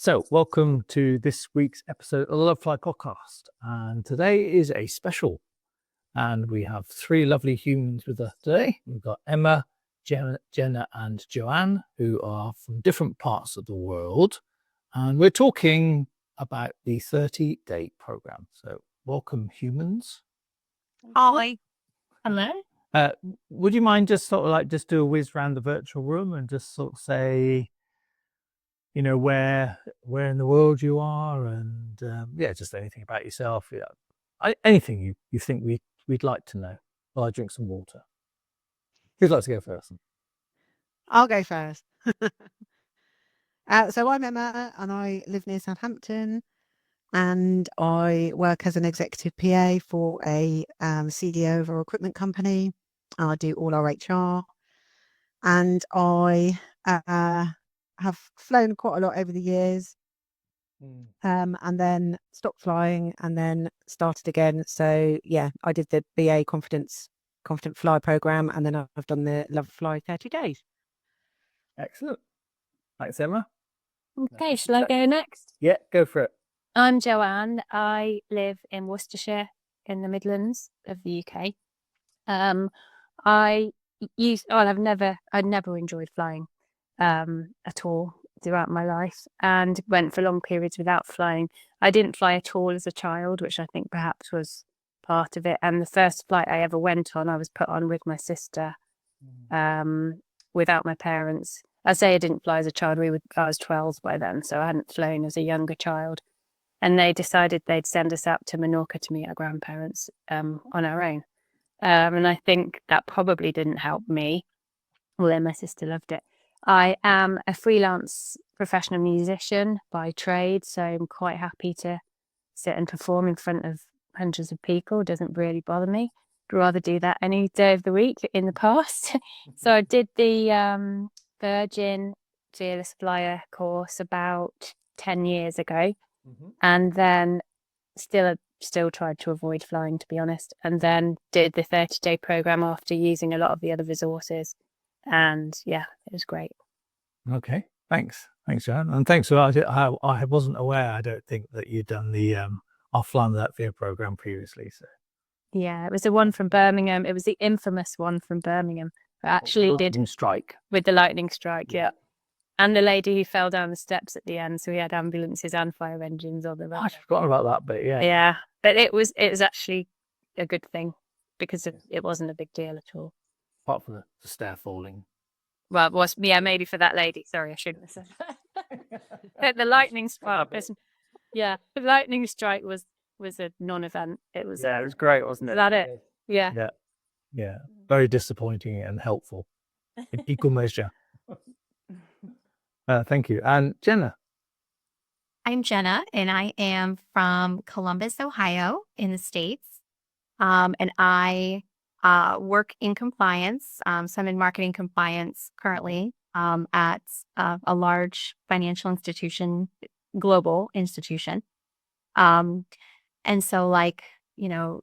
So, welcome to this week's episode of the Lovefly podcast. And today is a special. And we have three lovely humans with us today. We've got Emma, Jenna, and Joanne, who are from different parts of the world. And we're talking about the 30-day program. So, welcome, humans. Hi. Hello. Would you mind just sort of like just do a whiz around the virtual room and just sort of say, you know, where in the world you are, and just anything about yourself. Yeah, anything you think we'd like to know. While I drink some water. Who'd like to go first? I'll go first. So I'm Emma, and I live near Southampton, and I work as an executive PA for a CDO of our equipment company. I do all our HR, and I have flown quite a lot over the years, and then stopped flying, and then started again. So yeah, I did the BA Confident Fly program, and then I've done the Lovefly 30 days. Excellent. Thanks, Emma. Okay, shall I go next? Yeah, go for it. I'm Joanne. I live in Worcestershire in the Midlands of the UK. I'd never enjoyed flying at all throughout my life, and went for long periods without flying. I didn't fly at all as a child, which I think perhaps was part of it. And the first flight I ever went on, I was put on with my sister, without my parents. I say I didn't fly as a child. I was 12 by then, so I hadn't flown as a younger child. And they decided they'd send us out to Menorca to meet our grandparents on our own. And I think that probably didn't help me, although my sister loved it. I am a freelance professional musician by trade, so I'm quite happy to sit and perform in front of hundreds of people. It doesn't really bother me. I'd rather do that any day of the week in the past. So I did the Virgin Fearless Flyer course about 10 years ago, and then still tried to avoid flying, to be honest, and then did the 30-day program after using a lot of the other resources, and yeah, it was great. Okay, thanks, Joanne, and thanks for I wasn't aware. I don't think that you'd done the offline that fear program previously. So yeah, it was the one from Birmingham. It was the infamous one from Birmingham. I actually did strike with the lightning strike, yeah. And the lady who fell down the steps at the end, so we had ambulances and fire engines on the road. I'd forgotten about that bit, yeah. Yeah, but it was actually a good thing because it wasn't a big deal at all. Apart from the stair falling. Well, it was, yeah, maybe for that lady. Sorry, I shouldn't have said that. The lightning strike. Yeah, the lightning strike was a non-event. It was great, wasn't it? Is that it? Yeah. Yeah. Very disappointing and helpful in equal measure. Thank you. And Jenna? I'm Jenna, and I am from Columbus, Ohio, in the States. And I work in compliance. So I'm in marketing compliance currently at a large financial institution, global institution. And so, like,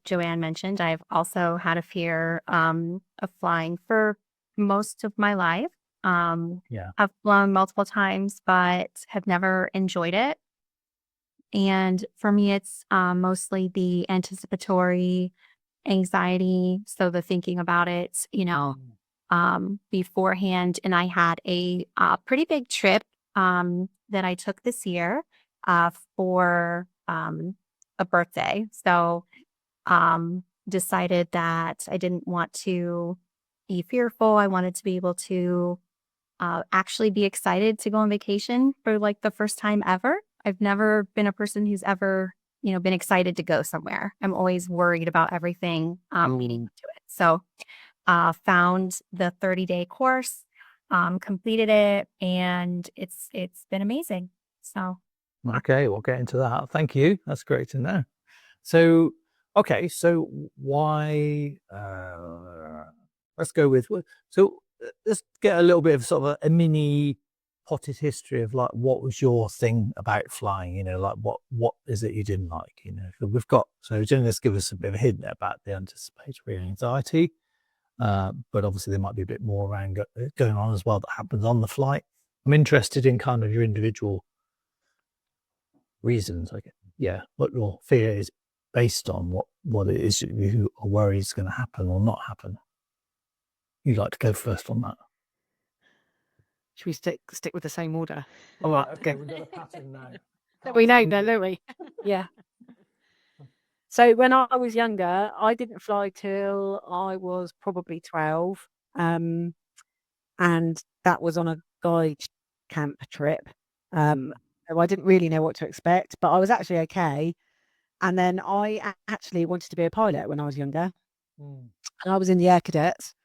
Joanne mentioned, I've also had a fear of flying for most of my life. I've flown multiple times, but have never enjoyed it. And for me, it's mostly the anticipatory anxiety. So the thinking about it, beforehand. And I had a pretty big trip that I took this year for a birthday. So decided that I didn't want to be fearful. I wanted to be able to actually be excited to go on vacation for like the first time ever. I've never been a person who's ever, been excited to go somewhere. I'm always worried about everything leading to it. So found the 30-day course, completed it, and it's been amazing. So okay, we'll get into that. Thank you. That's great to know. So okay, so why let's go with let's get a little bit of sort of a mini potted history of like what was your thing about flying, like what is it you didn't like, so Jenna's give us a bit of a hint about the anticipatory anxiety, but obviously there might be a bit more around going on as well that happens on the flight. I'm interested in kind of your individual reasons. Yeah, what your fear is based on, what it is you are worried is going to happen or not happen. You'd like to go first on that? Should we stick with the same order? All right, okay, we've got a pattern now. We know, don't we? Yeah. So when I was younger, I didn't fly till I was probably 12. And that was on a guide camp trip. So I didn't really know what to expect, but I was actually okay. And then I actually wanted to be a pilot when I was younger. And I was in the Air Cadets,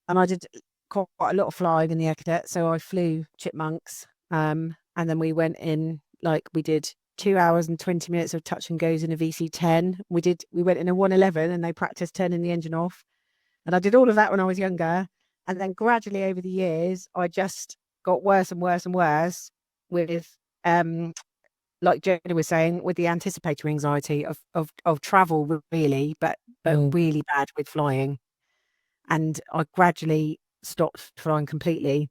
and I did quite a lot of flying in the Air Cadets. So I flew chipmunks. And then we went in, like, we did 2 hours and 20 minutes of touch and goes in a VC-10. We went in a 111 and they practiced turning the engine off. And I did all of that when I was younger. And then gradually over the years, I just got worse and worse and worse with, like Jenna was saying, with the anticipatory anxiety of travel, really, but really bad with flying. And I gradually stopped flying completely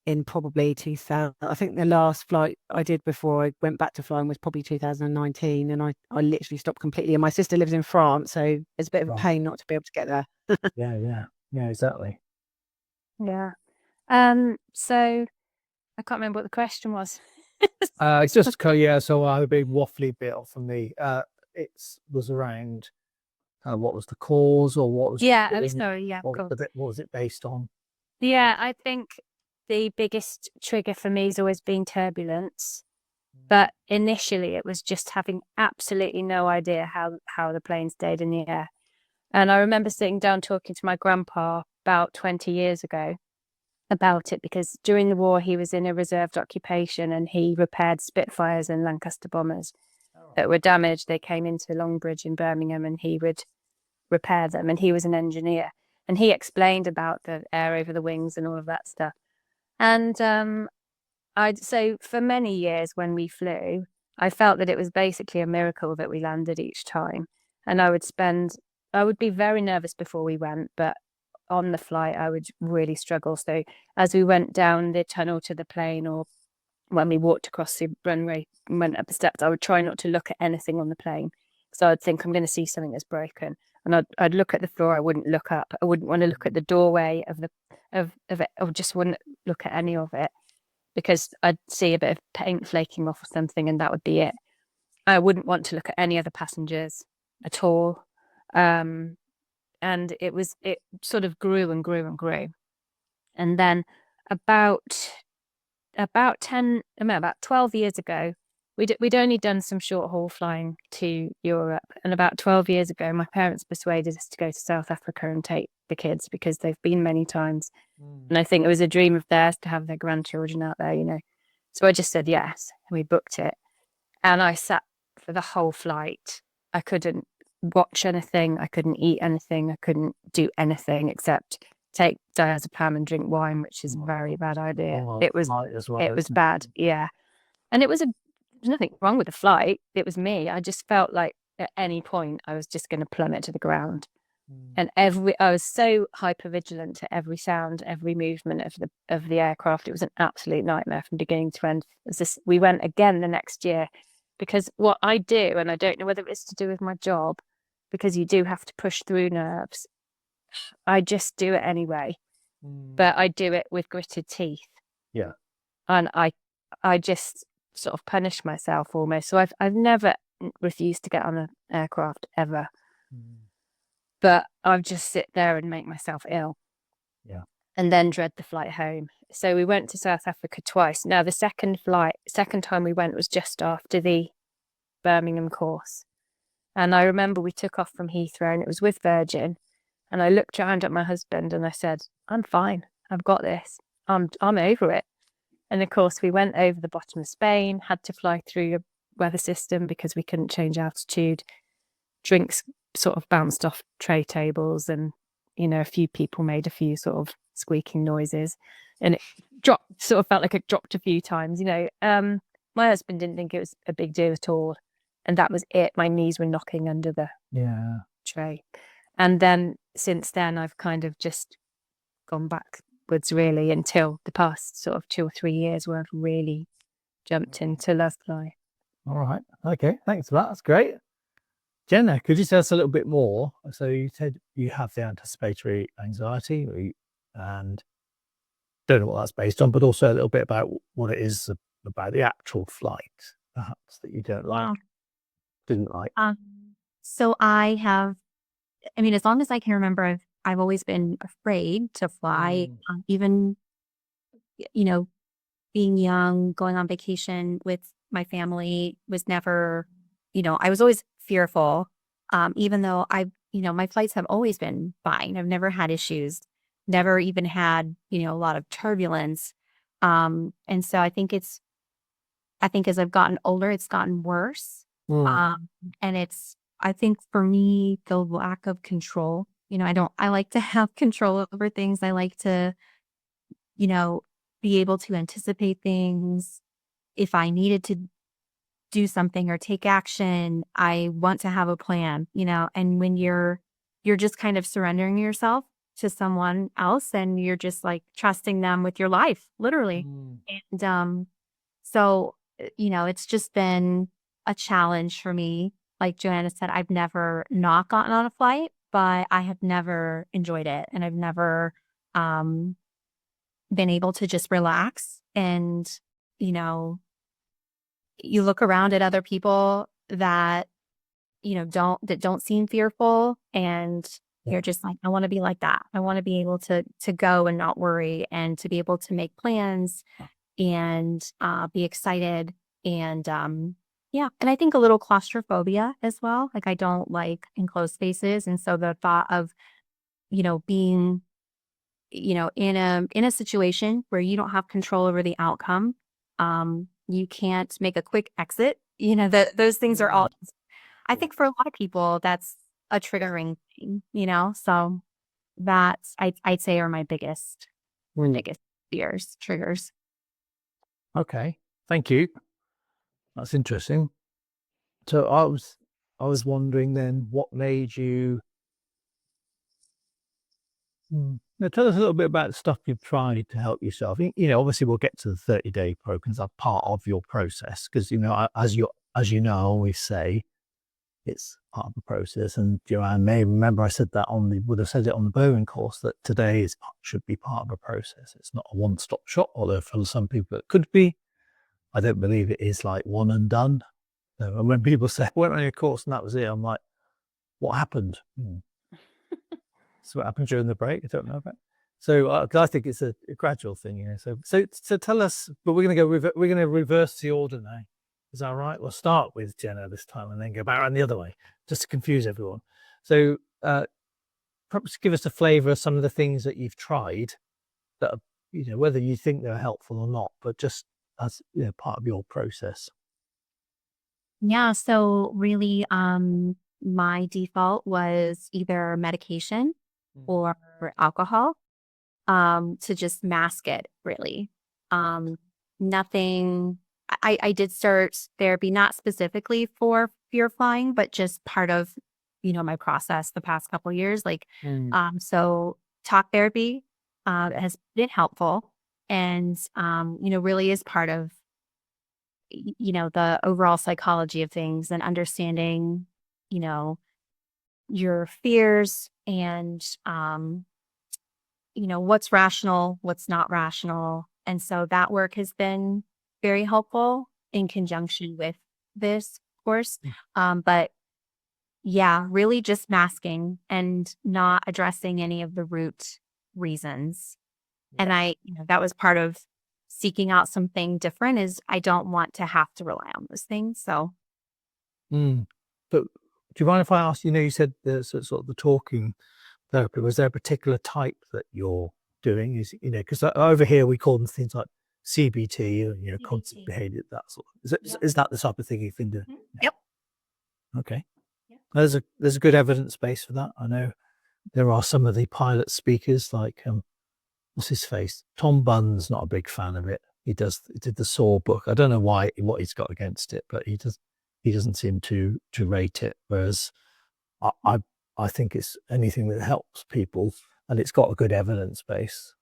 in probably 2000. I think the last flight I did before I went back to flying was probably 2019, and I literally stopped completely. And my sister lives in France, so it's a bit of a pain not to be able to get there. Yeah, exactly. Yeah. So I can't remember what the question was. It's just so I had a big waffly bit off from me. It was around what was the cause, or what was Sorry, yeah, what was it based on? Yeah, I think the biggest trigger for me has always been turbulence. But initially it was just having absolutely no idea how the plane stayed in the air. And I remember sitting down talking to my grandpa about 20 years ago about it, because during the war he was in a reserved occupation and he repaired Spitfires and Lancaster bombers that were damaged. They came into Longbridge in Birmingham and he would repair them, and he was an engineer, and he explained about the air over the wings and all of that stuff. And so for many years when we flew, I felt that it was basically a miracle that we landed each time. And I would be very nervous before we went, but on the flight I would really struggle. So as we went down the tunnel to the plane, or when we walked across the runway and went up the steps, I would try not to look at anything on the plane, because I'd think I'm going to see something that's broken. And I'd look at the floor. I wouldn't look up. I wouldn't want to look at the doorway of it. I just wouldn't look at any of it, because I'd see a bit of paint flaking off or something, and that would be it. I wouldn't want to look at any other passengers at all. And it sort of grew and grew and grew. And then about 12 years ago, we'd only done some short haul flying to Europe. And about 12 years ago, my parents persuaded us to go to South Africa and take the kids, because they've been many times. And I think it was a dream of theirs to have their grandchildren out there, So I just said yes, and we booked it. And I sat for the whole flight. I couldn't watch anything. I couldn't eat anything. I couldn't do anything except take diazepam and drink wine, which is a very bad idea. It was bad. Yeah. And there's nothing wrong with the flight. It was me. I just felt like at any point I was just going to plummet to the ground. And I was so hyper vigilant to every sound, every movement of the aircraft. It was an absolute nightmare from beginning to end. We went again the next year, because what I do, and I don't know whether it's to do with my job, because you do have to push through nerves, I just do it anyway. But I do it with gritted teeth. Yeah. And I just sort of punish myself almost. So I've never refused to get on an aircraft ever. But I'll just sit there and make myself ill. Yeah. And then dread the flight home. So we went to South Africa twice. Now the second time we went was just after the Birmingham course. And I remember we took off from Heathrow, and it was with Virgin. And I looked around at my husband and I said, I'm fine. I've got this. I'm over it. And of course we went over the bottom of Spain, had to fly through a weather system because we couldn't change altitude. Drinks sort of bounced off tray tables, and a few people made a few sort of squeaking noises, and it sort of felt like it dropped a few times. My husband didn't think it was a big deal at all, and that was it. My knees were knocking under the tray. And then since then I've kind of just gone backwards, really, until the past sort of 2 or 3 years where I've really jumped into Lovefly. All right. Okay. Thanks for that. That's great. Jenna, could you tell us a little bit more? So you said you have the anticipatory anxiety, and don't know what that's based on, but also a little bit about what it is about the actual flight, perhaps, that you don't like, Wow. didn't like. So I mean, as long as I can remember, I've always been afraid to fly. Even, you know, being young, going on vacation with my family was never, I was always fearful. Even though my flights have always been fine. I've never had issues, never even had, a lot of turbulence. And so I think as I've gotten older, it's gotten worse. And I think for me, the lack of control, I like to have control over things. I like to, be able to anticipate things. If I needed to do something or take action, I want to have a plan, and when you're just kind of surrendering yourself to someone else and you're just like trusting them with your life, literally. And so, it's just been a challenge for me. Like Joanna said, I've never not gotten on a flight, but I have never enjoyed it. And I've never been able to just relax. And, you look around at other people that, don't seem fearful. And you're just like, I want to be like that. I want to be able to go and not worry, and to be able to make plans and be excited. And yeah, and I think a little claustrophobia as well. Like, I don't like enclosed spaces, and so the thought of being in a situation where you don't have control over the outcome, you can't make a quick exit. Those things are all. I think for a lot of people that's a triggering thing. So that's I'd say are my biggest fears, triggers. Okay, thank you. That's interesting. So I was wondering then, what made you? Now tell us a little bit about the stuff you've tried to help yourself. Obviously we'll get to the 30-day program, because that's part of your process. Because as you know, I always say it's part of the process. And Joanne may remember I said that would have said it on the Bowen course, that today should be part of a process. It's not a one-stop shop, although for some people it could be. I don't believe it is like one and done. So, and when people say, I went on your course and that was it, I'm like, what happened? So what happened during the break? I don't know about. So, because I think it's a gradual thing, So tell us, but we're going to reverse the order now. Is that right? We'll start with Jenna this time and then go back around the other way, just to confuse everyone. So, perhaps give us a flavour of some of the things that you've tried that are, whether you think they're helpful or not, but just as part of your process. Yeah. So really, my default was either medication or alcohol, to just mask it, really. Nothing. I did start therapy, not specifically for fear of flying, but just part of, my process the past couple of years. Like, so talk therapy has been helpful, and really is part of the overall psychology of things, and understanding, your fears, and, what's rational, what's not rational. And so that work has been very helpful in conjunction with this course. But yeah, really just masking and not addressing any of the root reasons. And that was part of seeking out something different, is I don't want to have to rely on those things. So. But do you mind if I ask, you said the sort of the talking therapy, was there a particular type that you're doing? Is because over here we call them things like CBT, or cognitive behavior, that sort of. Is that the type of thing you've been doing? Yep. Okay. There's a good evidence base for that. I know there are some of the pilot speakers, like what's his face? Tom Bunn's not a big fan of it. He did the Saw book. I don't know what he's got against it, but he doesn't seem to rate it. Whereas I think it's anything that helps people and it's got a good evidence base.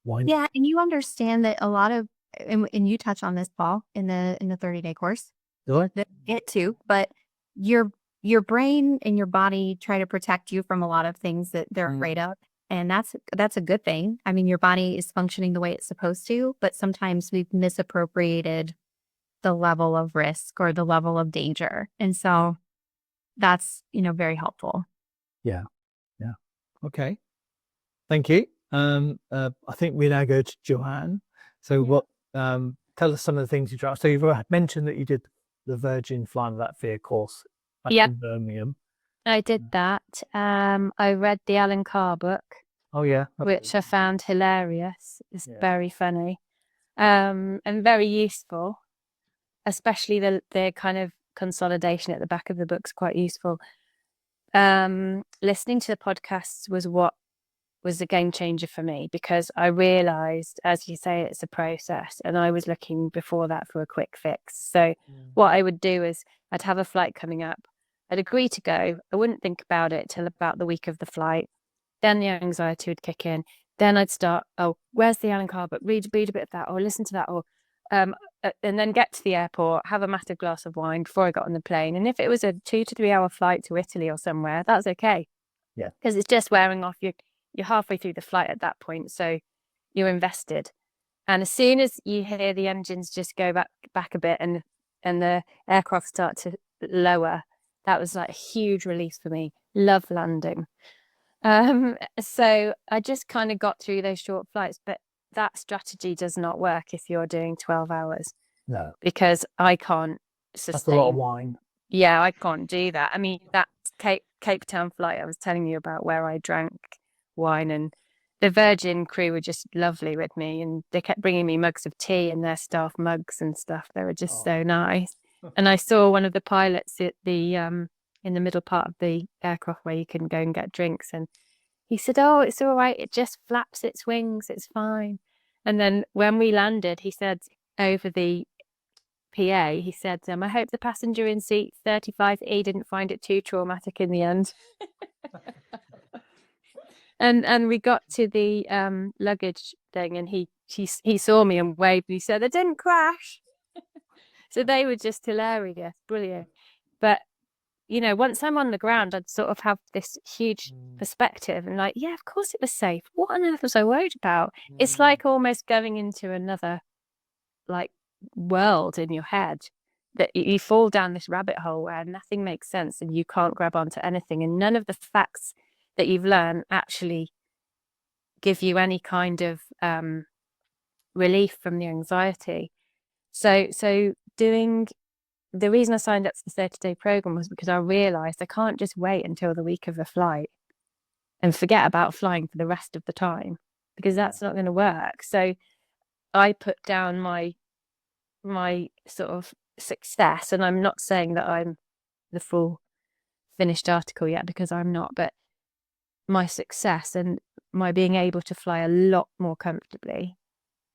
Why not? Yeah, and you understand that a lot of, and you touch on this, Paul, in the 30-day course, Do I? It too, but your brain and your body try to protect you from a lot of things that they're afraid of. And that's a good thing. I mean, your body is functioning the way it's supposed to, but sometimes we've misappropriated the level of risk or the level of danger. And so that's, very helpful. Yeah. Okay. Thank you. I think we now go to Joanne. So what? Tell us some of the things you tried. So you've mentioned that you did the Virgin Flying Without Fear course back in Birmingham. I did that. I read the Alan Carr book, Oh yeah, which I found hilarious. It's very funny, and very useful. Especially the kind of consolidation at the back of the book's quite useful. Listening to the podcasts was a game changer for me, because I realized, as you say, it's a process, and I was looking before that for a quick fix. So what I would do is I'd have a flight coming up. I'd agree to go. I wouldn't think about it till about the week of the flight. Then the anxiety would kick in. Then I'd start, oh, where's the Alan Carr book? Read a bit of that, or listen to that, or and then get to the airport, have a massive glass of wine before I got on the plane. And if it was a 2 to 3 hour flight to Italy or somewhere, that's okay. Yeah. Because it's just wearing off. You're halfway through the flight at that point, so you're invested. And as soon as you hear the engines just go back a bit and the aircraft start to lower, that was like a huge release for me. Love landing. So I just kind of got through those short flights, but that strategy does not work if you're doing 12 hours. No. Because I can't sustain. That's a lot of wine. Yeah, I can't do that. I mean, that Cape Town flight I was telling you about, where I drank wine, and the Virgin crew were just lovely with me, and they kept bringing me mugs of tea and their staff mugs and stuff. They were just so nice. And I saw one of the pilots at the in the middle part of the aircraft where you can go and get drinks, and he said, oh, it's all right, it just flaps its wings, it's fine. And then when we landed, he said over the PA, he said, I hope the passenger in seat 35E didn't find it too traumatic in the end. And we got to the luggage thing, and he saw me and waved, and he said, I didn't crash. So they were just hilarious, brilliant. But once I'm on the ground, I'd sort of have this huge perspective and like, yeah, of course it was safe. What on earth was I worried about? It's like almost going into another like world in your head, that you fall down this rabbit hole where nothing makes sense and you can't grab onto anything, and none of the facts that you've learned actually give you any kind of relief from the anxiety. So the reason I signed up for the 30-day program was because I realized I can't just wait until the week of the flight and forget about flying for the rest of the time, because that's not going to work. So I put down my sort of success, and I'm not saying that I'm the full finished article yet, because I'm not, but my success and my being able to fly a lot more comfortably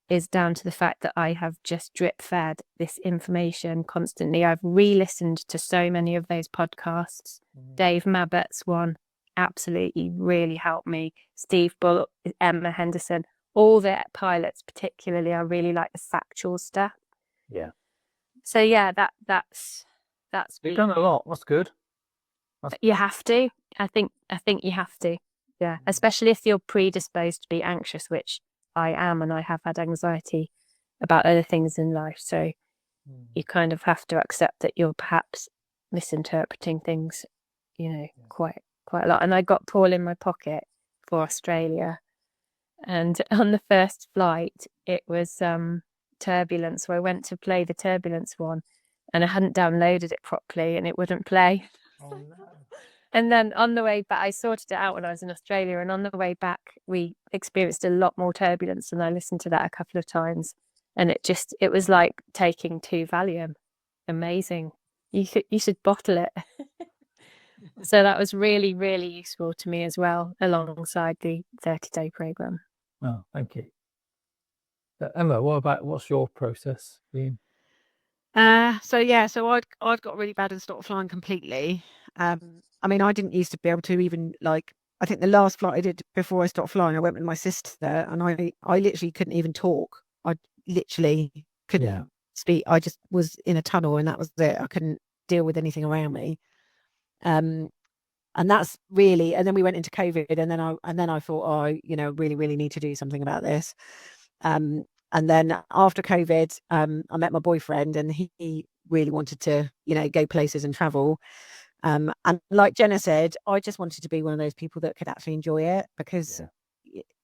is down to the fact that I have just drip fed this information constantly. I've re-listened to so many of those podcasts. Dave Mabbett's one absolutely really helped me. Steve Bullock, Emma Henderson, all the pilots particularly, I really like the factual stuff. Yeah. So yeah, that's You've done a lot. That's good. You have to. I think you have to. Yeah. Especially if you're predisposed to be anxious, which I am, and I have had anxiety about other things in life. So you kind of have to accept that you're perhaps misinterpreting things, quite a lot. And I got Paul in my pocket for Australia, and on the first flight it was turbulence. So I went to play the turbulence one, and I hadn't downloaded it properly, and it wouldn't play. Oh no. And then on the way back, I sorted it out when I was in Australia, and on the way back we experienced a lot more turbulence, and I listened to that a couple of times, and it was like taking 2 Valium. Amazing. You should bottle it. So that was really, really useful to me as well, alongside the 30-day program. Oh, thank you. Emma, what's your process been? So I'd got really bad and stopped flying completely. I mean, I didn't used to be able to even I think the last flight I did before I stopped flying, I went with my sister, and I literally couldn't even talk. I literally couldn't speak. I just was in a tunnel, and that was it. I couldn't deal with anything around me. And that's really, and then we went into COVID, and then I thought, oh, you know, really need to do something about this. And then after COVID, I met my boyfriend, and he really wanted to, you know, go places and travel. And like Jenna said, I just wanted to be one of those people that could actually enjoy it, because,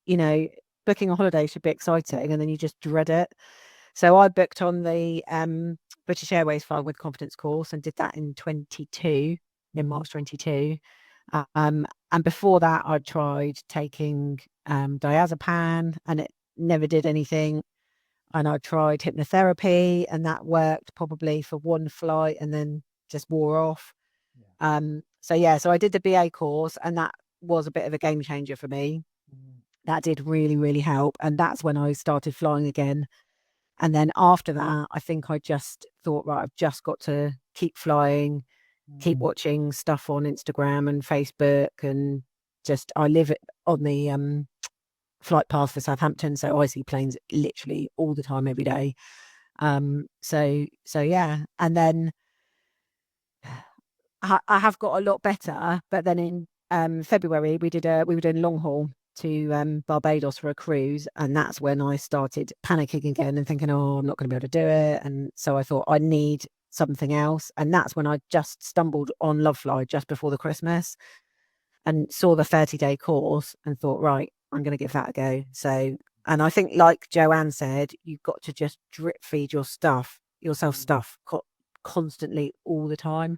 you know, booking a holiday should be exciting, and then you just dread it. So I booked on the British Airways Flying with Confidence course and did that in March 22. And before that, I tried taking diazepam, and it never did anything. And I tried hypnotherapy, and that worked probably for one flight and then just wore off. So I did the BA course, and that was a bit of a game changer for me. That did really help. And that's when I started flying again. And then after that, I think I just thought, right, I've just got to keep flying, keep watching stuff on Instagram and Facebook, and just, I live on the flight path for Southampton, so I see planes literally all the time, every day. So yeah. And then I have got a lot better, but then in February we were doing long haul to Barbados for a cruise, and that's when I started panicking again and thinking, oh, I'm not going to be able to do it. And so I thought, I need something else, and that's when I just stumbled on Lovefly just before the Christmas, and saw the 30-day course and thought, right, I'm going to give that a go. So, and I think, like Joanne said, you've got to just drip feed yourself stuff constantly all the time.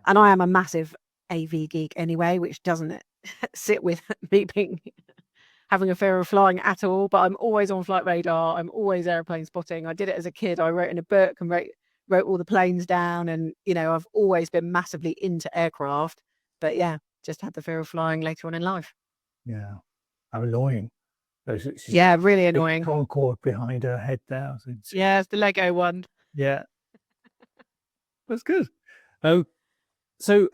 And I am a massive AV geek anyway, which doesn't sit with me having a fear of flying at all. But I'm always on flight radar. I'm always airplane spotting. I did it as a kid. I wrote in a book and wrote all the planes down. And, you know, I've always been massively into aircraft. But yeah, just had the fear of flying later on in life. Yeah. How annoying. Yeah, really annoying. Concord behind her head there. Yeah, it's the Lego one. Yeah. That's good. So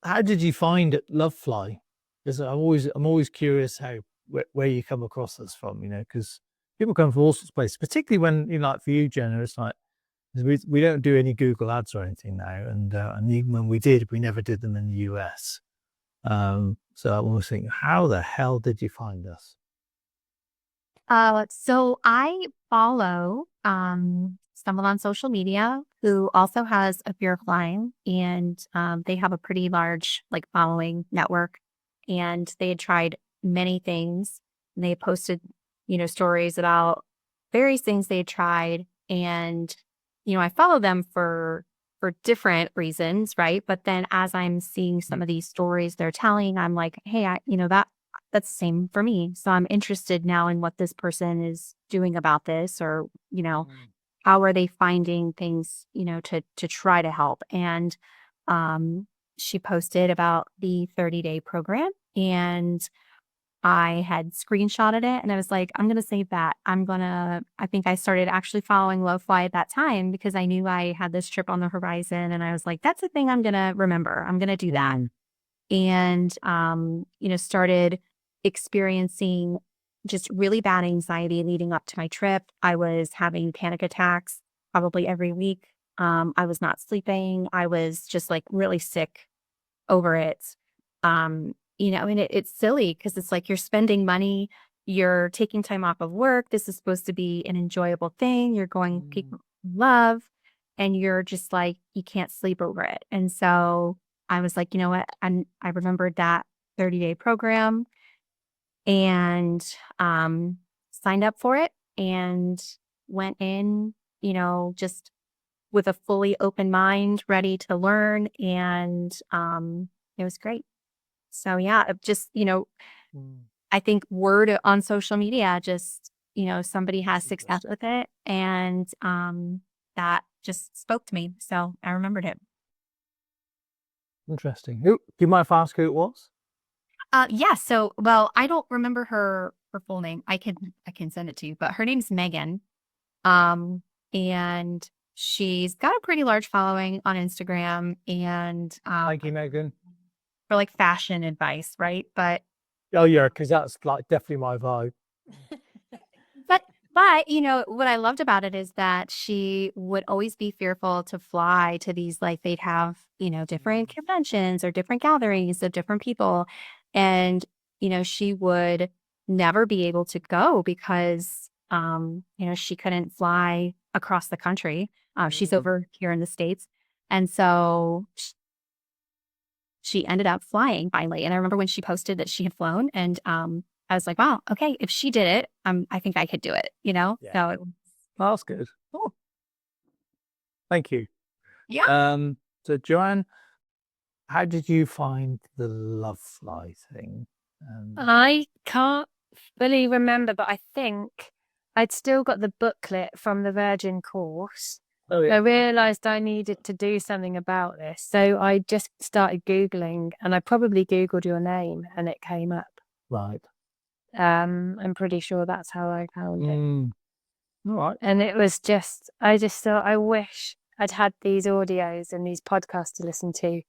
how did you find Lovefly? Because I'm always curious where you come across us from, you know, because people come from all sorts of places, particularly when, you know, like for you, Jenna, it's like, we don't do any Google ads or anything now. And even when we did, we never did them in the US. So I always think, how the hell did you find us? So I follow someone on social media who also has a fear of flying, and they have a pretty large following network, and they had tried many things, and they posted, you know, stories about various things they had tried. And, you know, I follow them for different reasons, right? But then as I'm seeing some of these stories they're telling, I'm like, hey, that's the same for me. So I'm interested now in what this person is doing about this, or, you know, how are they finding things, you know, to try to help. And she posted about the 30-day program, and I had screenshotted it, and I was like, I'm going to save that. I think I started actually following Lovefly at that time because I knew I had this trip on the horizon, and I was like, that's the thing I'm going to remember. I'm going to do that. And, you know, started experiencing just really bad anxiety leading up to my trip. I was having panic attacks probably every week. I was not sleeping. I was just really sick over it. You know, and it's silly because it's like you're spending money, you're taking time off of work. This is supposed to be an enjoyable thing. You're going people love, and you're just like, you can't sleep over it. And so I was like, you know what? I remembered that 30-day program, and signed up for it, and went in, you know, just with a fully open mind, ready to learn. And it was great. So yeah, just, you know, I think word on social media, just, you know, somebody has success with it, and that just spoke to me. So I remembered it. Interesting. Do you mind if I ask who it was? Yeah. So, well, I don't remember her full name. I can send it to you, but her name's Megan. And she's got a pretty large following on Instagram, and Thank you, Megan. for fashion advice, right? But Oh yeah, because that's definitely my vibe. but But, what I loved about it is that she would always be fearful to fly to these, like, they'd have, different conventions or different gatherings of different people. And, she would never be able to go because, she couldn't fly across the country. She's over here in the States. And so she ended up flying finally. And I remember when she posted that she had flown, and I was like, wow, okay, if she did it, I think I could do it, Yeah. So Well, that's good. Oh, thank you. yeah. So Joanne, how did you find the Lovefly thing? I can't fully remember, but I think I'd still got the booklet from the Virgin course. Oh I realised I needed to do something about this. So I just started Googling, and I probably Googled your name and it came up. Right. I'm pretty sure that's how I found it. All right. And it was just, I just thought, I wish I'd had these audios and these podcasts to listen to,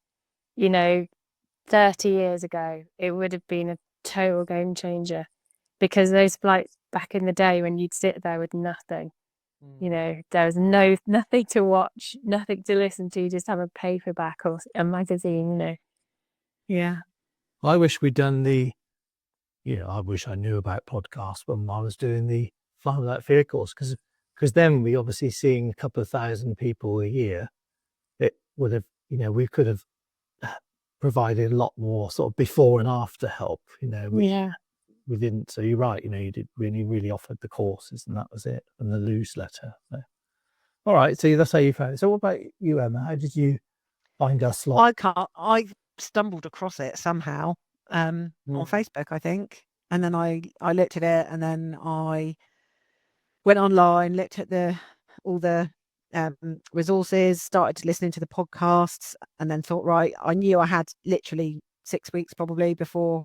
30 years ago. It would have been a total game changer, because those flights back in the day when you'd sit there with nothing, there was nothing to watch, nothing to listen to, just have a paperback or a magazine, Yeah. I wish we'd done I wish I knew about podcasts when I was doing the Fly Without Fear course, because then we obviously seeing a couple of thousand people a year, it would have, we could have provided a lot more sort of before and after help, Yeah. we didn't. So you're right, you did really offered the courses, and that was it, and the newsletter. So. All right, so that's how you found it. So what about you, Emma? How did you find our slot? I stumbled across it somehow on Facebook, I think, and then I looked at it, and then I went online, looked at all the resources, started listening to the podcasts, and then thought, right, I knew I had literally 6 weeks probably before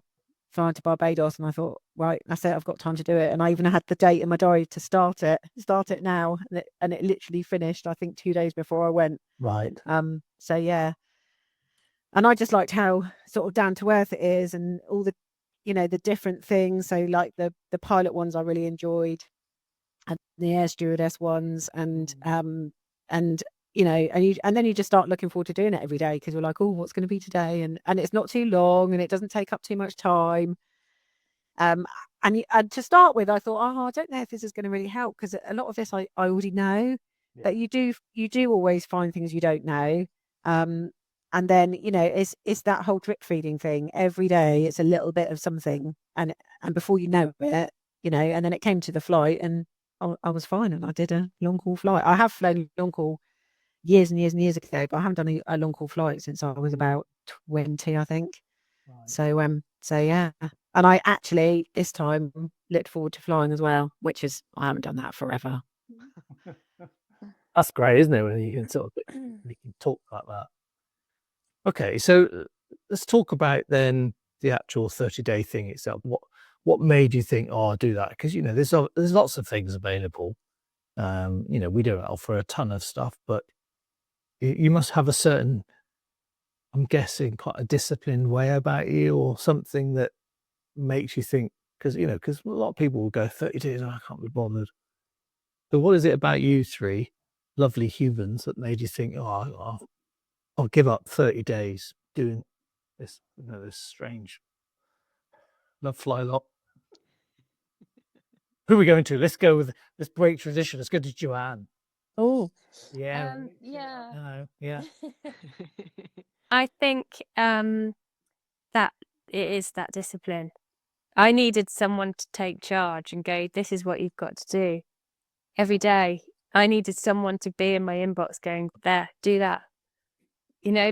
flying to Barbados, and I thought, right, that's it, I've got time to do it. And I even had the date in my diary to start it now, and it literally finished, I think, 2 days before I went. Right. So yeah, and I just liked how sort of down to earth it is, and all the the different things. So like the pilot ones I really enjoyed, and the air stewardess ones, and and then you just start looking forward to doing it every day, because you're like, oh, what's going to be today, and it's not too long, and it doesn't take up too much time. And to start with, I thought, I don't know if this is going to really help, because a lot of this I already know, but you do always find things you don't know. And then it's that whole drip feeding thing. Every day it's a little bit of something, and before you know it, and then it came to the flight, and I was fine, and I did a long haul flight. I have flown long haul years and years and years ago, but I haven't done a long haul flight since I was about 20, I think. Right. So yeah, and I actually this time looked forward to flying as well, which is, I haven't done that forever. That's great, isn't it? When you can you can talk like that. Okay, so let's talk about then the actual 30-day thing itself. What made you think, I'll do that? Because there's lots of things available. We don't offer a ton of stuff, but you must have a certain, I'm guessing, quite a disciplined way about you, or something that makes you think, because a lot of people will go 30 days, I can't be bothered. So what is it about you three lovely humans that made you think, I'll give up 30 days doing this, this strange Lovefly lot? Who are we going to? Let's break tradition. Let's go to Joanne. Oh, yeah. Yeah. Yeah. I think that it is that discipline. I needed someone to take charge and go, this is what you've got to do every day. I needed someone to be in my inbox going, there, do that.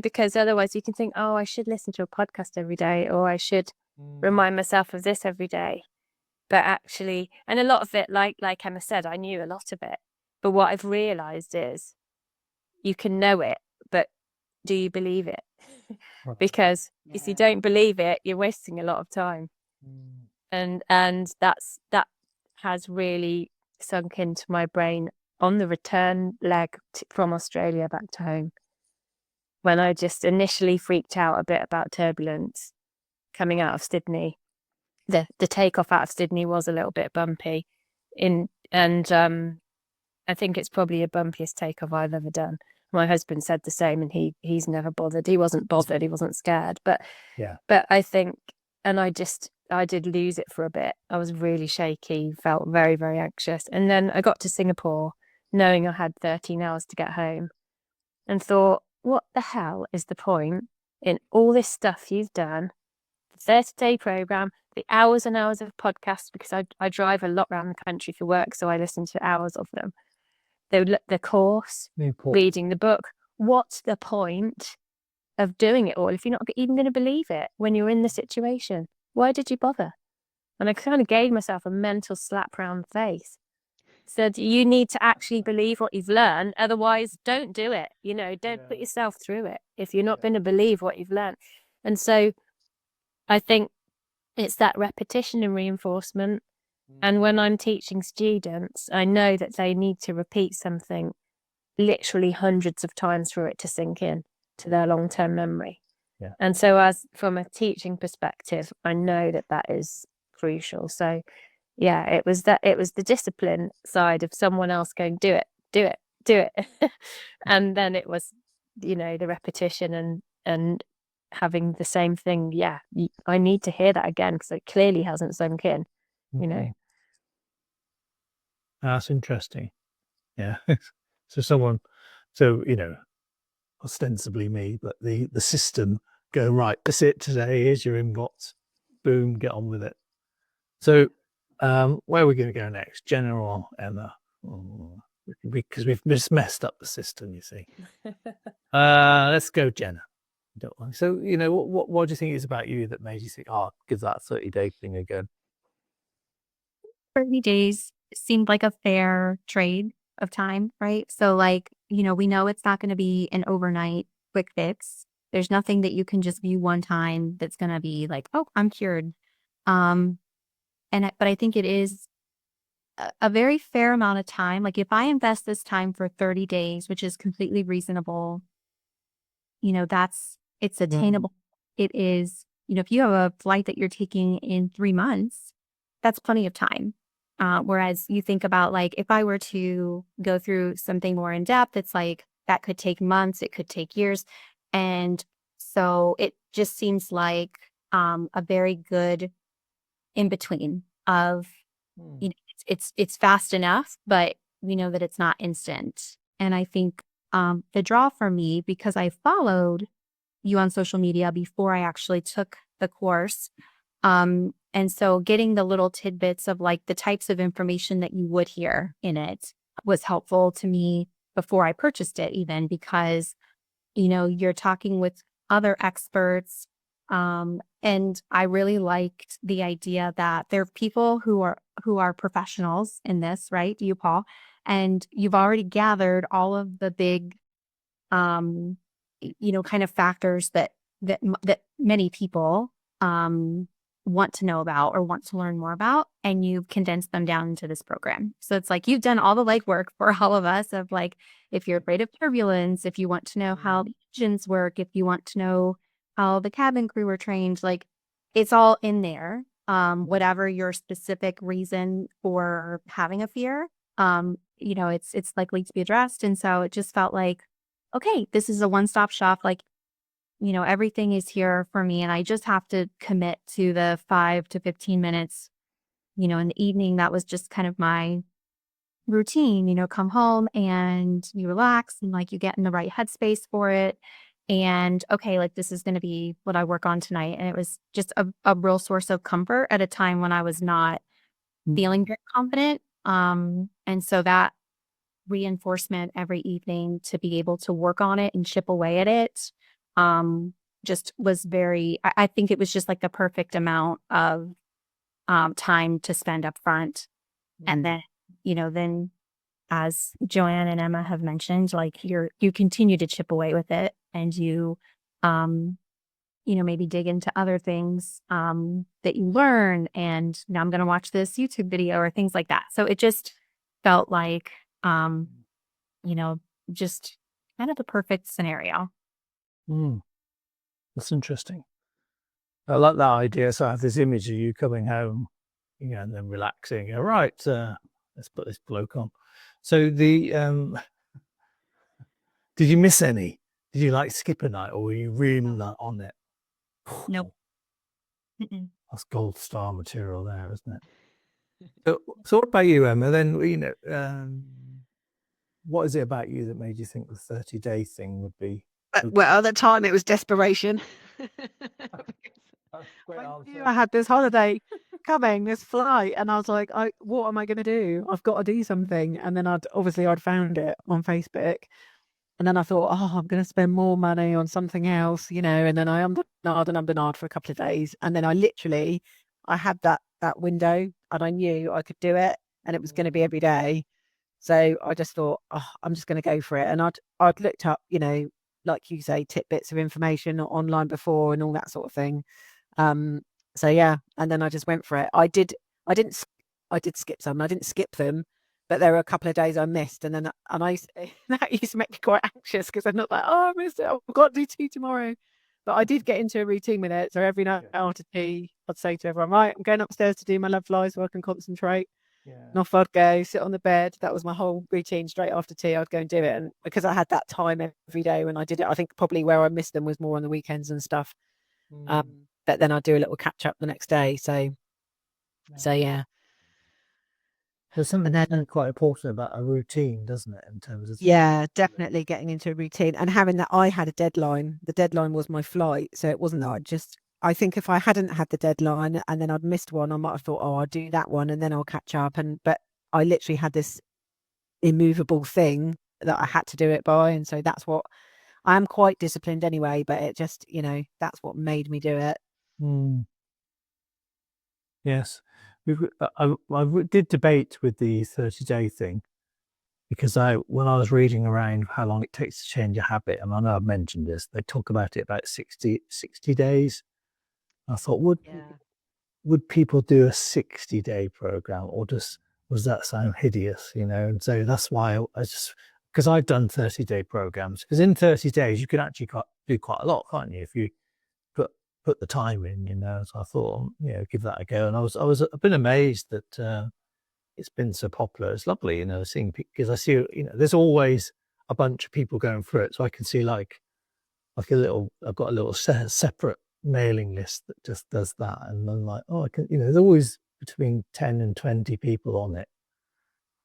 Because otherwise you can think, I should listen to a podcast every day, or I should remind myself of this every day. But actually, and a lot of it, like Emma said, I knew a lot of it. But what I've realised is you can know it, but do you believe it? Because if you don't believe it, you're wasting a lot of time. And that has really sunk into my brain on the return leg from Australia back to home, when I just initially freaked out a bit about turbulence coming out of Sydney. The takeoff out of Sydney was a little bit bumpy. In And I think it's probably the bumpiest takeoff I've ever done. My husband said the same, and he's never bothered. He wasn't bothered. He wasn't scared. But I think, and I did lose it for a bit. I was really shaky, felt very, very anxious. And then I got to Singapore knowing I had 13 hours to get home, and thought, what the hell is the point in all this stuff you've done, the 30-day program, the hours and hours of podcasts, because I drive a lot around the country for work, so I listen to hours of them. The course, reading the book. What's the point of doing it all if you're not even going to believe it when you're in the situation? Why did you bother? And I kind of gave myself a mental slap round the face. Said, you need to actually believe what you've learned, otherwise don't do it. Don't put yourself through it if you're not going to believe what you've learned. And so I think it's that repetition and reinforcement. And when I'm teaching students, I know that they need to repeat something literally hundreds of times for it to sink in to their long-term memory. And so as from a teaching perspective, I know that is crucial. So it was the discipline side of someone else going, do it. And then it was, the repetition and having the same thing. I need to hear that again because it clearly hasn't sunk in, That's interesting. Ostensibly me, but the system go, right, that's it today, here's your inbox, boom, get on with it. So where are we going to go next, Jenna or Emma? Because we've just messed up the system, you see. Let's go Jenna. So what do you think it is about you that made you think, give that 30-day thing a go? 30 days seemed like a fair trade of time, right? So we know it's not going to be an overnight quick fix. There's nothing that you can just view one time that's going to be like, oh, I'm cured. But I think it is a very fair amount of time. Like if I invest this time for 30 days, which is completely reasonable, it's attainable. It is, if you have a flight that you're taking in 3 months, that's plenty of time. Whereas you think about like, if I were to go through something more in depth, it's like that could take months, it could take years. And so it just seems like a very good in between of, it's fast enough, but we know that it's not instant. And I think the draw for me, because I followed you on social media before I actually took the course. And so getting the little tidbits of like the types of information that you would hear in it was helpful to me before I purchased it, even because, you're talking with other experts. And I really liked the idea that there are people who are professionals in this, right? You, Paul, and you've already gathered all of the big, kind of factors that many people, want to know about or want to learn more about, and you've condensed them down into this program. So it's like you've done all the legwork for all of us of like, if you're afraid of turbulence, if you want to know how the engines work, if you want to know how the cabin crew are trained, like it's all in there. Whatever your specific reason for having a fear, it's likely to be addressed. And so it just felt like, okay, this is a one-stop shop. Like, everything is here for me, and I just have to commit to the 5 to 15 minutes, in the evening. That was just kind of my routine, come home and you relax and like you get in the right headspace for it. And okay, like this is going to be what I work on tonight. And it was just a real source of comfort at a time when I was not feeling very confident. And so that reinforcement every evening to be able to work on it and chip away at it, just was I think it was just like the perfect amount of time to spend up front. And then, then as Joanne and Emma have mentioned, like you continue to chip away with it, and you maybe dig into other things that you learn, and now I'm going to watch this YouTube video or things like that. So it just felt like just kind of the perfect scenario. That's interesting. I like that idea. So I have this image of you coming home, and then relaxing. All right, let's put this bloke on. So the did you miss any? Did you like skip a night, or were you really not on it? Nope. Mm-mm. That's gold star material there, isn't it? So what about you, Emma? Then, you know, what is it about you that made you think the 30-day thing would be? Well, at the time it was desperation. That's a great I knew answer. I had this holiday coming, this flight, and I was like, what am I going to do? I've got to do something. And then I'd found it on Facebook. And then I thought, I'm going to spend more money on something else, you know. And then I umbered for a couple of days. And then I had that window, and I knew I could do it, and it was going to be every day. So I just thought, I'm just going to go for it. And I'd looked up, you know, like you say, tidbits of information online before and all that sort of thing. So yeah, and then I just went for it. I did skip some. I didn't skip them, but there were a couple of days I missed, and that used to make me quite anxious because I'm not like, I missed it. I've got to do tea tomorrow. But I did get into a routine with it. So every night after tea, I'd say to everyone, right, I'm going upstairs to do my Lovefly so I can concentrate. And off I'd go, sit on the bed. That was my whole routine. Straight after tea, I'd go and do it. And because I had that time every day when I did it, I think probably where I missed them was more on the weekends and stuff. But then I'd do a little catch up the next day. So yeah. There's something quite important about a routine, doesn't it? In terms of definitely getting into a routine and having that. I had a deadline. The deadline was my flight, so it wasn't that I think if I hadn't had the deadline and then I'd missed one, I might have thought, I'll do that one and then I'll catch up. But I literally had this immovable thing that I had to do it by, and so that's what I am quite disciplined anyway. But it just, you know, that's what made me do it. Yes. I did debate with the 30-day thing because when I was reading around how long it takes to change a habit, and I know I've mentioned this, they talk about it about 60 days. I thought, would people do a 60-day program, or was that sound hideous, you know? And so that's why because I've done 30-day programs, because in 30 days you can actually do quite a lot, can't you? If you put the time in, you know. So I thought, give that a go. And I've been amazed that it's been so popular. It's lovely, you know, seeing, because I see, you know, there's always a bunch of people going through it. So I can see like I've got a little separate mailing list that just does that. And I'm like, I can, you know, there's always between 10 and 20 people on it.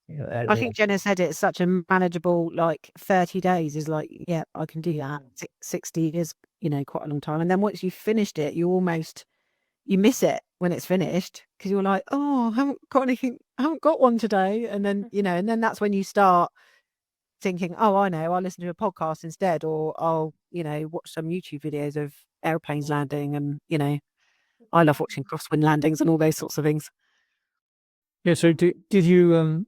You know, I think Jenna said it's such a manageable, like 30 days is like, yeah, I can do that. 60 is, you know, quite a long time. And then once you've finished it, you miss it when it's finished because you're like, I haven't got anything, I haven't got one today. And then, you know, and then that's when you start thinking, I know, I'll listen to a podcast instead, or I'll, you know, watch some YouTube videos of airplanes landing. And, you know, I love watching crosswind landings and all those sorts of things. Yeah. So did you,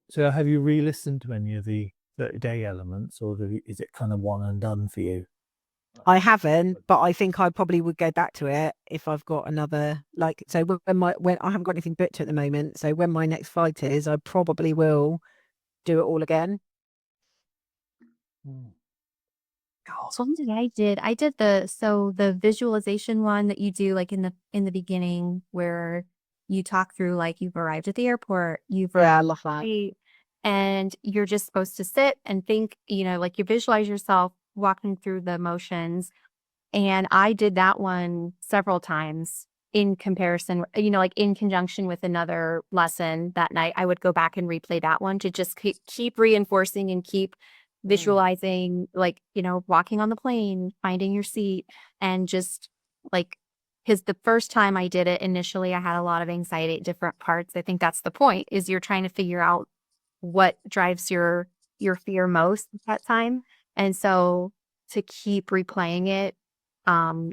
so have you re-listened to any of the 30-day elements, or is it kind of one and done for you? I haven't, but I think I probably would go back to it if I've got another, like, so when I haven't got anything booked at the moment. So when my next flight is, I probably will do it all again. So one thing I did the visualization one that you do like in the beginning where you talk through like you've arrived at the airport, I love that. and you're just supposed to sit and think, you know, like you visualize yourself walking through the motions. And I did that one several times in comparison, you know, like in conjunction with another lesson that night. I would go back and replay that one to just keep reinforcing and keep visualizing, like, you know, walking on the plane, finding your seat, and just like, because the first time I did it initially, I had a lot of anxiety at different parts. I think that's the point, is you're trying to figure out what drives your fear most at that time. And so to keep replaying it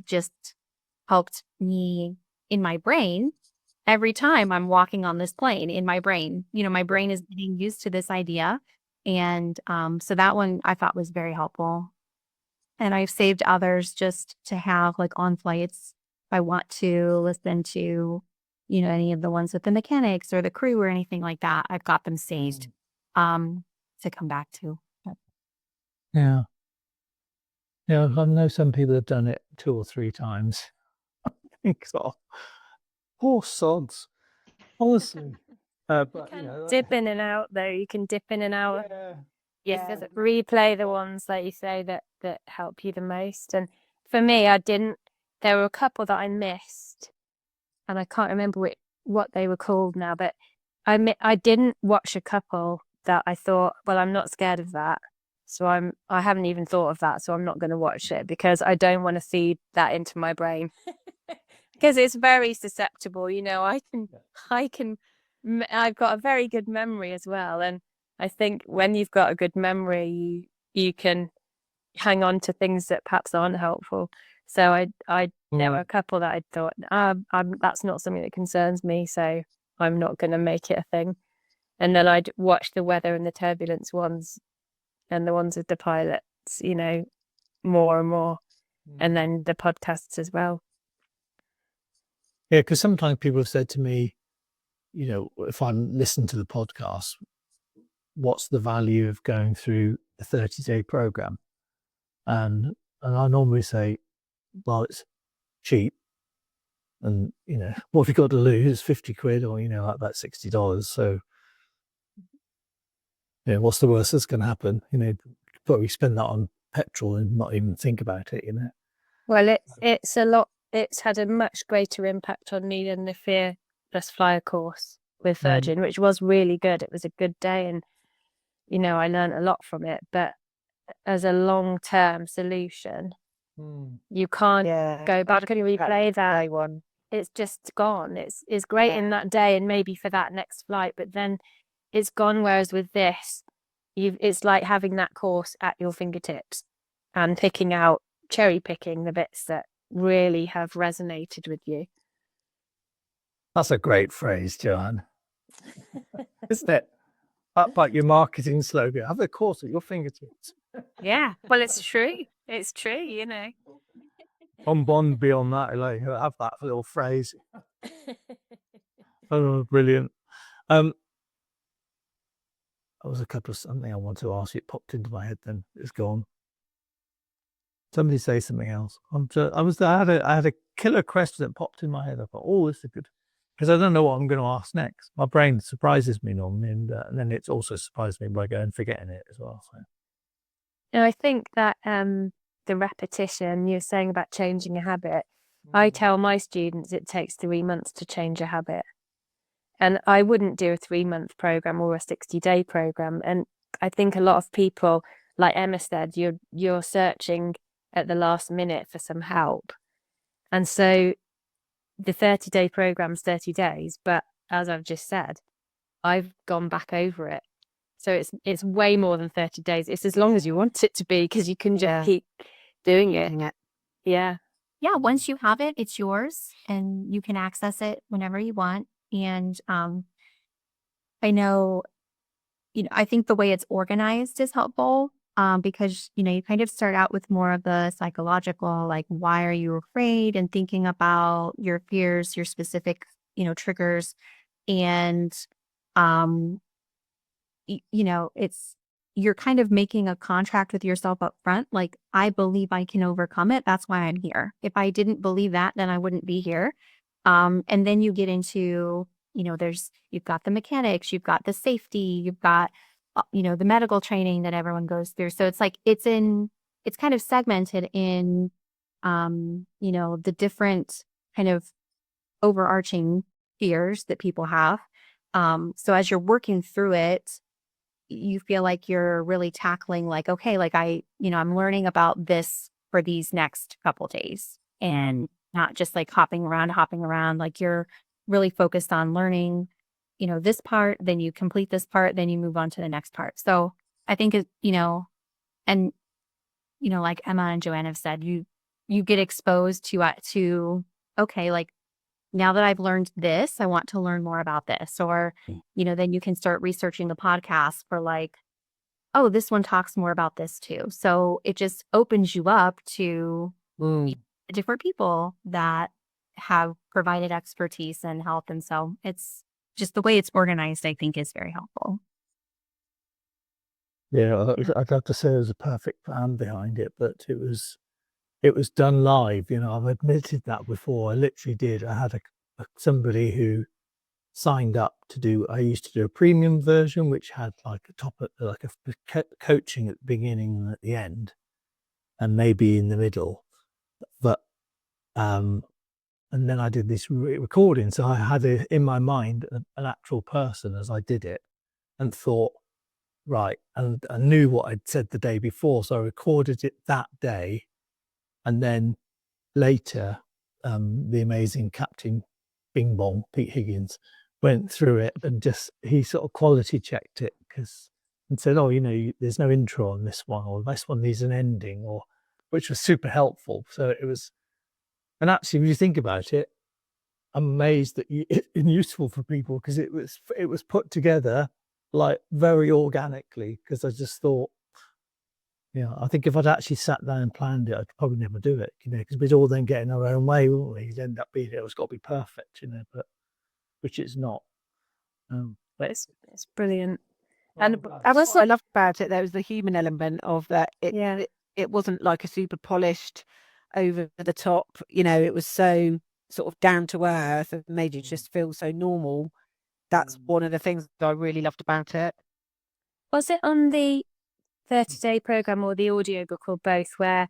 just helped me in my brain. Every time I'm walking on this plane in my brain, you know, my brain is getting used to this idea. And so that one I thought was very helpful. And I've saved others just to have like on flights if I want to listen to, you know, any of the ones with the mechanics or the crew or anything like that. I've got them saved to come back to. Yeah. Yeah, I know some people have done it 2 or 3 times. I think so. Poor sods. Honestly. But Dip in and out though. You can dip in and out. yeah. Replay the ones that you say that help you the most. And for me, there were a couple that I missed, and I can't remember what they were called now, but I didn't watch a couple that I thought, well, I'm not scared of that, so I haven't even thought of that, so I'm not going to watch it, because I don't want to feed that into my brain. Because it's very susceptible, I've got a very good memory as well, and I think when you've got a good memory, you can hang on to things that perhaps aren't helpful. So there were a couple that I thought, that's not something that concerns me, so I'm not going to make it a thing. And then I'd watch the weather and the turbulence ones, and the ones with the pilots, more and more, and then the podcasts as well. Yeah, because sometimes people have said to me, if I'm listening to the podcast, what's the value of going through a 30-day program? And I normally say, well, it's cheap, and what have you got to lose? 50 quid, or like about $60. So what's the worst that's going to happen? But we spend that on petrol and not even think about it. Well, it's a lot. It's had a much greater impact on me than the Fearless Flyer course with Virgin, which was really good. It was a good day, and I learned a lot from it. But as a long-term solution, you can't go back and replay that one. It's just gone. It's great in that day and maybe for that next flight, but then it's gone. Whereas with this, it's like having that course at your fingertips and cherry picking the bits that really have resonated with you. That's a great phrase, Joanne. Isn't it? But your marketing slogan, have a course at your fingertips. Yeah, well, it's true. It's true, On beyond that, have that little phrase. Oh, brilliant. There was a couple of something I wanted to ask you. It popped into my head, then it's gone. Somebody say something else. I had a killer question that popped in my head. I thought, oh, this is good, because I don't know what I'm going to ask next. My brain surprises me normally, and then it's also surprised me by going forgetting it as well. So. And I think that the repetition you're saying about changing a habit, I tell my students it takes 3 months to change a habit. And I wouldn't do a 3-month program or a 60-day program. And I think a lot of people, like Emma said, you're searching at the last minute for some help. And so the 30-day program's 30 days, but as I've just said, I've gone back over it. So it's way more than 30 days. It's as long as you want it to be, because you can just keep doing it. Yeah. Yeah, once you have it, it's yours and you can access it whenever you want. And I know, I think the way it's organized is helpful, because, you kind of start out with more of the psychological, like, why are you afraid, and thinking about your fears, your specific, triggers. And, you're kind of making a contract with yourself up front. Like, I believe I can overcome it. That's why I'm here. If I didn't believe that, then I wouldn't be here. And then you get into, you've got the mechanics, you've got the safety, you've got, the medical training that everyone goes through. So it's like, it's kind of segmented in, the different kind of overarching fears that people have. So as you're working through it, you feel like you're really tackling, like, okay, like I'm learning about this for these next couple days, and not just like hopping around, like you're really focused on learning, this part, then you complete this part, then you move on to the next part. So I think and like Emma and Joanne have said, you get exposed to, okay, like, now that I've learned this, I want to learn more about this. Or, then you can start researching the podcast for, like, oh, this one talks more about this too. So it just opens you up to different people that have provided expertise and help. And so it's just the way it's organized, I think, is very helpful. Yeah, I'd have to say there's a perfect plan behind it, but it was done live. I've admitted that before. I literally did. I had somebody who signed up to do. I used to do a premium version, which had like a coaching at the beginning and at the end, and maybe in the middle. But and then I did this recording, so I had in my mind an actual person as I did it, and thought, right, and I knew what I'd said the day before, so I recorded it that day, and then later, the amazing Captain Bing Bong, Pete Higgins, went through it and he sort of quality checked it and said, oh, there's no intro on this one, or this one needs an ending, which was super helpful. So it was, and actually, when you think about it, I'm amazed that it's useful for people, because it was put together like very organically, because I just thought, I think if I'd actually sat down and planned it, I'd probably never do it, because we'd all then get in our own way, wouldn't we? You'd end up being, it's got to be perfect, but which it's not. But it's brilliant. And Well, that's what I loved about it. There was the human element of that. It wasn't like a super polished, over the top. It was so sort of down to earth and made you just feel so normal. That's one of the things that I really loved about it. Was it on the 30-day program or the audiobook, or both, where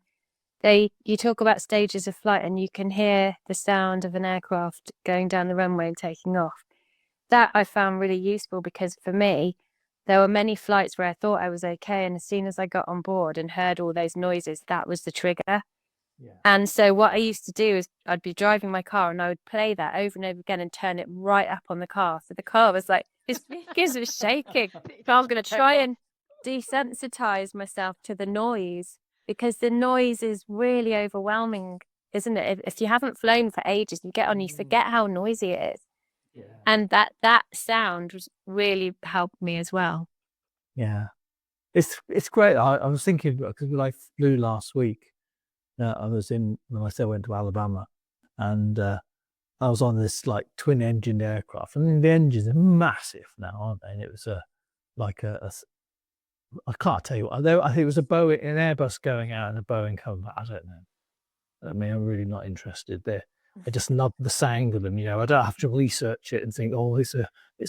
you talk about stages of flight and you can hear the sound of an aircraft going down the runway and taking off? That I found really useful, because for me, there were many flights where I thought I was okay, and as soon as I got on board and heard all those noises, that was the trigger. Yeah. And so what I used to do is I'd be driving my car and I would play that over and over again and turn it right up on the car. So the car was like, his fingers were shaking. So I was going to try and desensitize myself to the noise, because the noise is really overwhelming, isn't it? If you haven't flown for ages, you get on, you forget how noisy it is. Yeah. And that sound was really helped me as well. Yeah. It's great. I was thinking, because I flew last week. I was when I said I went to Alabama, and I was on this like twin engined aircraft, and the engines are massive now, aren't they? And it was I can't tell you what, I think it was an Airbus going out and a Boeing coming back. I don't know. I mean, I'm really not interested there. I just love the sound of them. I don't have to research it and think, oh, it's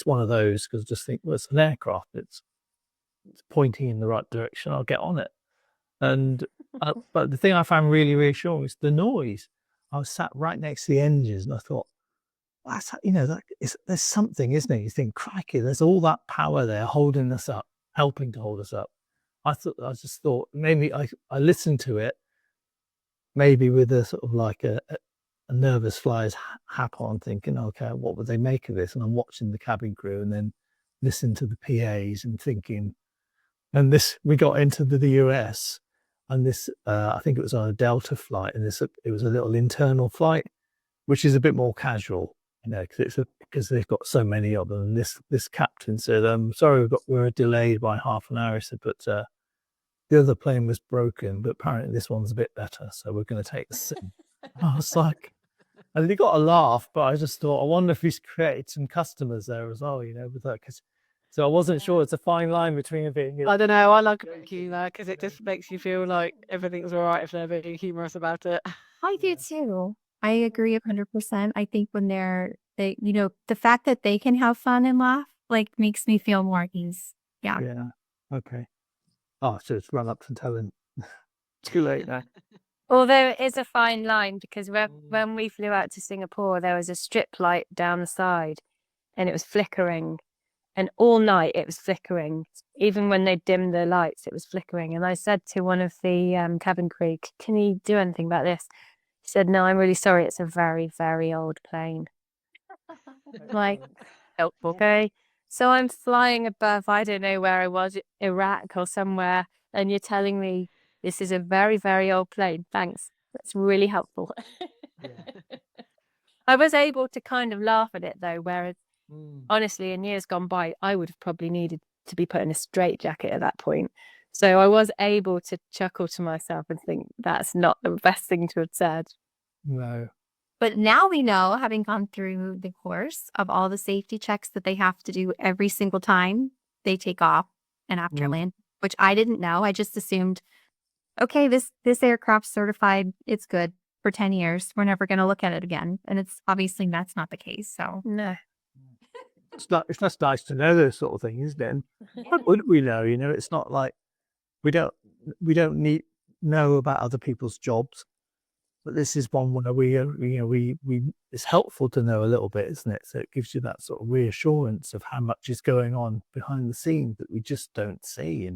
one of those, because I just think, well, it's an aircraft. It's pointing in the right direction. I'll get on it. And but the thing I found really reassuring is the noise. I was sat right next to the engines, and I thought, well, that's, there's something, isn't it? You think, crikey, there's all that power there holding us up, helping to hold us up. I just thought maybe I listened to it, maybe with a sort of like a nervous flyer's hat on, thinking, okay, what would they make of this? And I'm watching the cabin crew, and then listening to the PAs and thinking, and we got into the US. And this, I think it was on a Delta flight, and it was a little internal flight, which is a bit more casual, because they've got so many of them. And this captain said, sorry, we're delayed by half an hour. He said, but the other plane was broken, but apparently this one's a bit better, so we're going to take the sim. I was like, and he got a laugh, but I just thought, I wonder if he's created some customers there as well, with that, because. So I wasn't sure. It's a fine line between being. I don't know. I like humour, because it just makes you feel like everything's all right if they're being humorous about it. I do too. I agree 100%. I think when the fact that they can have fun and laugh, like, makes me feel more at ease. Yeah. Yeah. Okay. Oh, so it's run up and tell him. Too late now. Although it is a fine line, because when we flew out to Singapore, there was a strip light down the side, and it was flickering. And all night it was flickering. Even when they dimmed the lights, it was flickering. And I said to one of the cabin crew, can you do anything about this? He said, no, I'm really sorry. It's a very, very old plane. Like, Helpful. okay. So I'm flying above, I don't know where I was, Iraq or somewhere. And you're telling me this is a very, very old plane. Thanks. That's really helpful. I was able to kind of laugh at it, though, whereas honestly, in years gone by, I would have probably needed to be put in a straitjacket at that point. So I was able to chuckle to myself and think that's not the best thing to have said. No. But now we know, having gone through the course of all the safety checks that they have to do every single time they take off and after land, which I didn't know. I just assumed, okay, this aircraft's certified, it's good for 10 years. We're never going to look at it again. And it's obviously that's not the case. So no. it's just nice to know those sort of things, isn't it? And why wouldn't we know? It's not like we don't need know about other people's jobs, but this is one where we it's helpful to know a little bit, isn't it? So it gives you that sort of reassurance of how much is going on behind the scenes that we just don't see.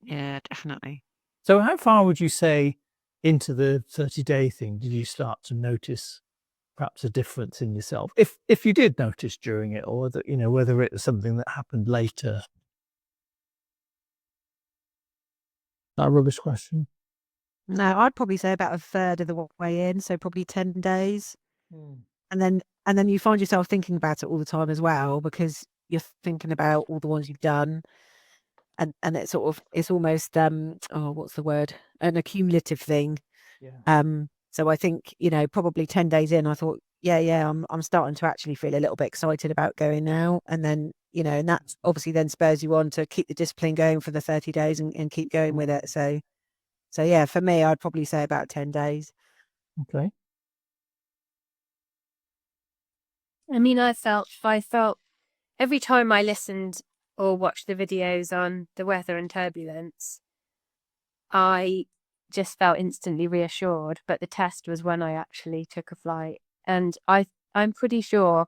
Yeah, definitely. So how far would you say into the 30-day thing did you start to notice perhaps a difference in yourself, if you did notice during it, or that whether it was something that happened later? That a rubbish question. No, I'd probably say about a third of the way in, so probably 10 days. And then you find yourself thinking about it all the time as well, because you're thinking about all the ones you've done. And it's almost what's the word? An accumulative thing. Yeah. So I think, probably 10 days in, I thought, yeah, I'm starting to actually feel a little bit excited about going now. And then, and that obviously then spurs you on to keep the discipline going for the 30 days and keep going with it. So yeah, for me, I'd probably say about 10 days. Okay. I mean, I felt every time I listened or watched the videos on the weather and turbulence, I just felt instantly reassured. But the test was when I actually took a flight, and I'm pretty sure,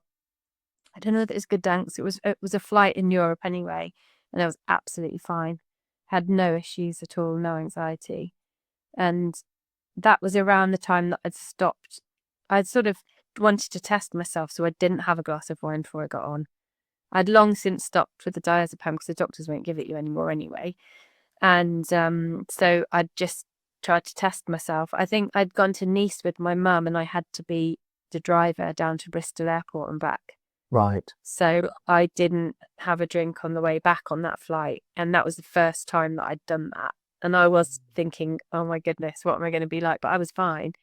I don't know that it's good thanks. It was a flight in Europe anyway, and I was absolutely fine. Had no issues at all, no anxiety. And that was around the time that I'd stopped. I'd sort of wanted to test myself, so I didn't have a glass of wine before I got on. I'd long since stopped with the diazepam because the doctors won't give it you anymore anyway. And so I just tried to test myself. I think I'd gone to Nice with my mum, and I had to be the driver down to Bristol Airport and back. Right. So I didn't have a drink on the way back on that flight. And that was the first time that I'd done that. And I was thinking, oh my goodness, what am I going to be like? But I was fine.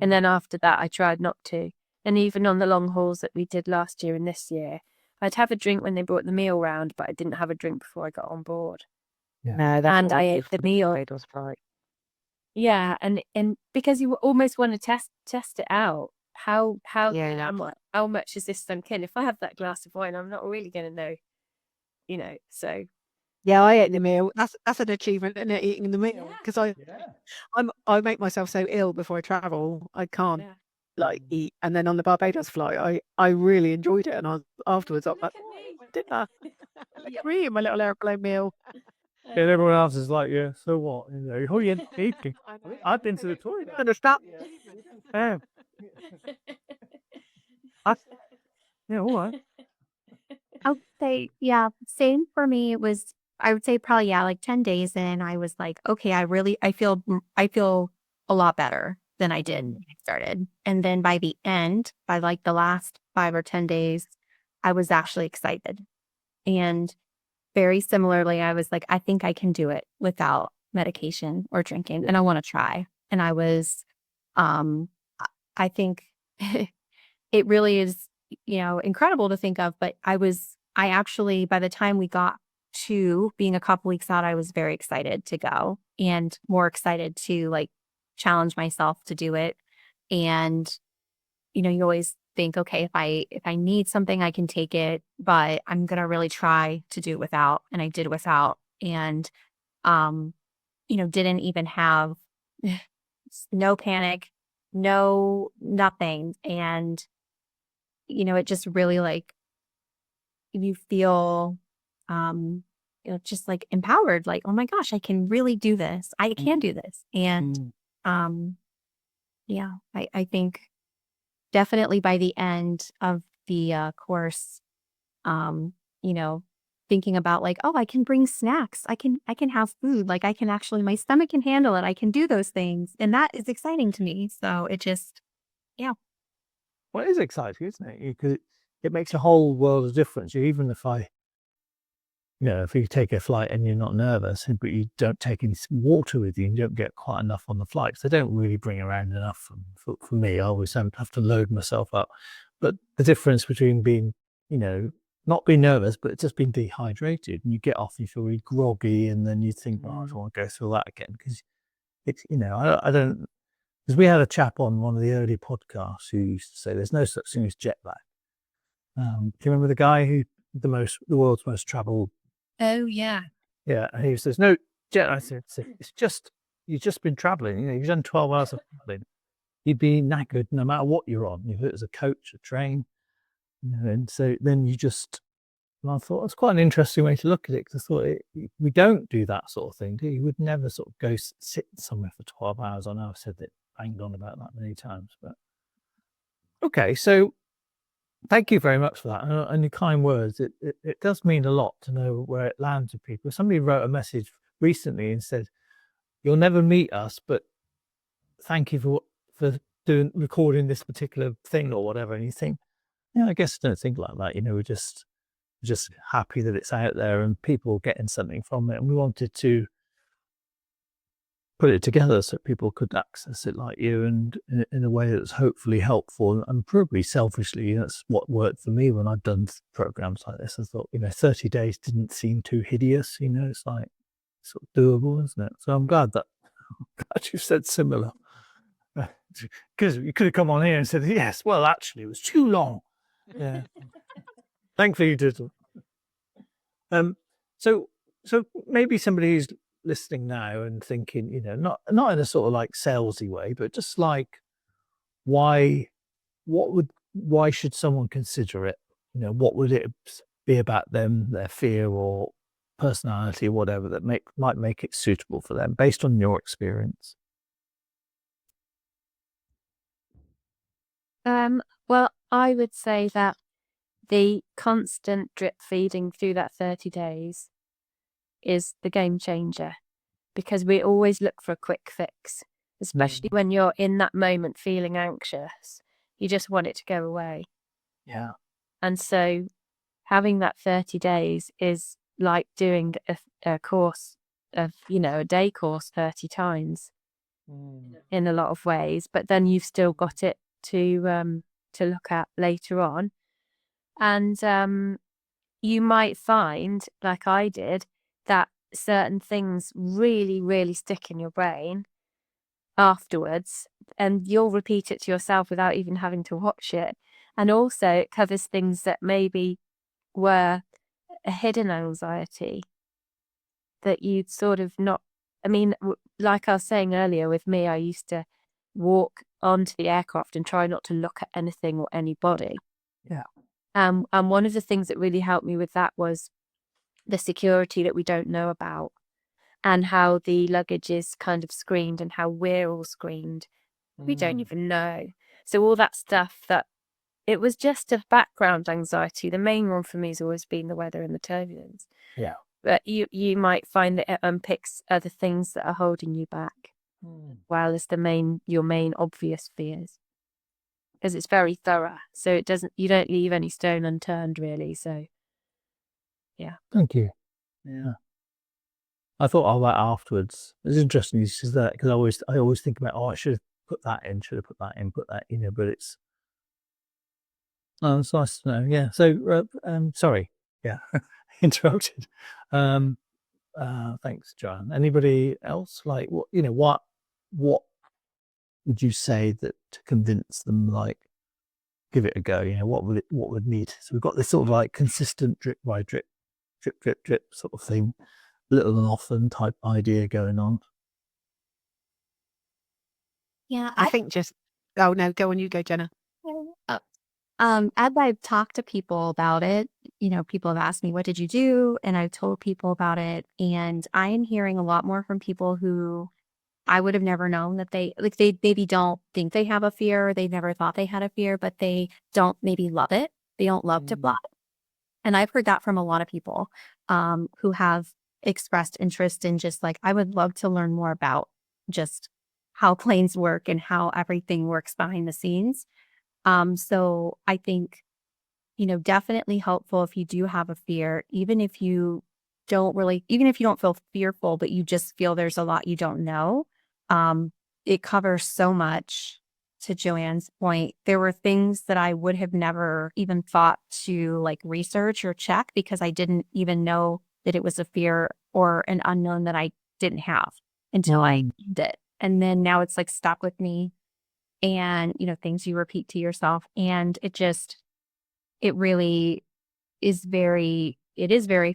And then after that, I tried not to. And even on the long hauls that we did last year and this year, I'd have a drink when they brought the meal round, but I didn't have a drink before I got on board. Yeah. No, that's And I ate the meal. was right. Yeah, and because you almost want to test it out. How much is this sunk in? If I have that glass of wine, I'm not really going to know, so. Yeah, I ate the meal. That's an achievement, isn't it? Eating the meal, because I make myself so ill before I travel. I can't eat. And then on the Barbados flight, I really enjoyed it. And afterwards, I'm like, dinner. Look at me, my little airplane meal. And everyone else is like, yeah, so what? Oh, you're eating. I've been to the toilet. Understand? Yeah. Yeah, all right. I would say, yeah, same for me. I would say probably, like 10 days in, I was like, okay, I feel a lot better than I did when I started. And then by the end, by like the last 5 or 10 days, I was actually excited. And very similarly, I was like, I think I can do it without medication or drinking, and I want to try. And I was, I think it really is, incredible to think of, but I actually, by the time we got to being a couple weeks out, I was very excited to go and more excited to challenge myself to do it. And, you always think, okay, if I need something, I can take it, but I'm going to really try to do it without. And I did without, and, didn't even have no panic, no nothing. And, it just really you feel, just empowered, oh my gosh, I can really do this. I can do this. And, yeah, I think definitely by the end of the course, thinking about oh, I can bring snacks. I can have food. I can actually, my stomach can handle it. I can do those things. And that is exciting to me. So it just, yeah. Well, it is exciting, isn't it? Because it makes a whole world of difference. Even if you take a flight and you're not nervous, but you don't take any water with you, and you don't get quite enough on the flights. They don't really bring around enough for me. I always have to load myself up. But the difference between being, not being nervous, but just being dehydrated, and you get off, you feel really groggy, and then you think, oh, I don't want to go through that again, because it's, I don't. Because we had a chap on one of the early podcasts who used to say there's no such thing as jet lag. Do you remember the guy who the world's most traveled. Oh, yeah. Yeah, and he says, "No, Jen," I said, "It's just you've just been traveling. You've done 12 hours of traveling. You'd be knackered no matter what you're on. If it was a coach, a train, and so then you just." And I thought that's quite an interesting way to look at it, because I thought we don't do that sort of thing, do you? Would never sort of go sit somewhere for 12 hours. I know I've said that, banged on about that many times, but okay. So thank you very much for that and your kind words. It does mean a lot to know where it lands with people. Somebody wrote a message recently and said, "You'll never meet us, but thank you for recording this particular thing," or whatever. And you think, yeah, I guess I don't think like that. We're just happy that it's out there and people getting something from it. And we wanted to put it together so people could access it like you, and in a way that's hopefully helpful. And probably selfishly, that's what worked for me when I've done programs like this. I thought, 30 days didn't seem too hideous. It's like sort of doable, isn't it? So I'm glad you said similar. Because you could have come on here and said, yes, well, actually, it was too long. Yeah. Thankfully, you did. So maybe somebody who's listening now and thinking, not in a sort of like salesy way, but just like, why should someone consider it? What would it be about them, their fear or personality or whatever, that might make it suitable for them based on your experience? Well, I would say that the constant drip feeding through that 30 days is the game changer, because we always look for a quick fix, especially when you're in that moment feeling anxious. You just want it to go away. Yeah. And so having that 30 days is like doing a course of, a day course 30 times in a lot of ways, but then you've still got it to look at later on. And you might find, like I did, that certain things really, really stick in your brain afterwards, and you'll repeat it to yourself without even having to watch it. And also it covers things that maybe were a hidden anxiety that you'd sort of not, like I was saying earlier, with me, I used to walk onto the aircraft and try not to look at anything or anybody. Yeah. And one of the things that really helped me with that was the security that we don't know about, and how the luggage is kind of screened and how we're all screened. We don't even know. So all that stuff, that it was just a background anxiety. The main one for me has always been the weather and the turbulence. Yeah. But you might find that it unpicks other things that are holding you back, while it's your main obvious fears. Because it's very thorough, so you don't leave any stone unturned, really. So, yeah. Thank you. Yeah. I thought all that afterwards. It's interesting you said that, because I always think about, I should have put that in, but it's nice to know. Yeah. So sorry. Yeah. Interrupted. Thanks, Joanne. Anybody else? Like, what would you say that to convince them, like, give it a go? What would need? So we've got this sort of like consistent drip by drip sort of thing, little and often type idea going on. Yeah. I think just, oh no, go on, you go, Jenna. As I've talked to people about it, people have asked me, what did you do? And I've told people about it. And I am hearing a lot more from people who I would have never known that they maybe don't think they have a fear. They never thought they had a fear, but they don't maybe love it. They don't love to fly. And I've heard that from a lot of people who have expressed interest in just like, I would love to learn more about just how planes work and how everything works behind the scenes. So I think, definitely helpful if you do have a fear, even if you don't feel fearful, but you just feel there's a lot you don't know. It covers so much. To Joanne's point, there were things that I would have never even thought to like research or check, because I didn't even know that it was a fear or an unknown that I didn't have until I did it. And then now it's like stuck with me, and things you repeat to yourself, and it really is very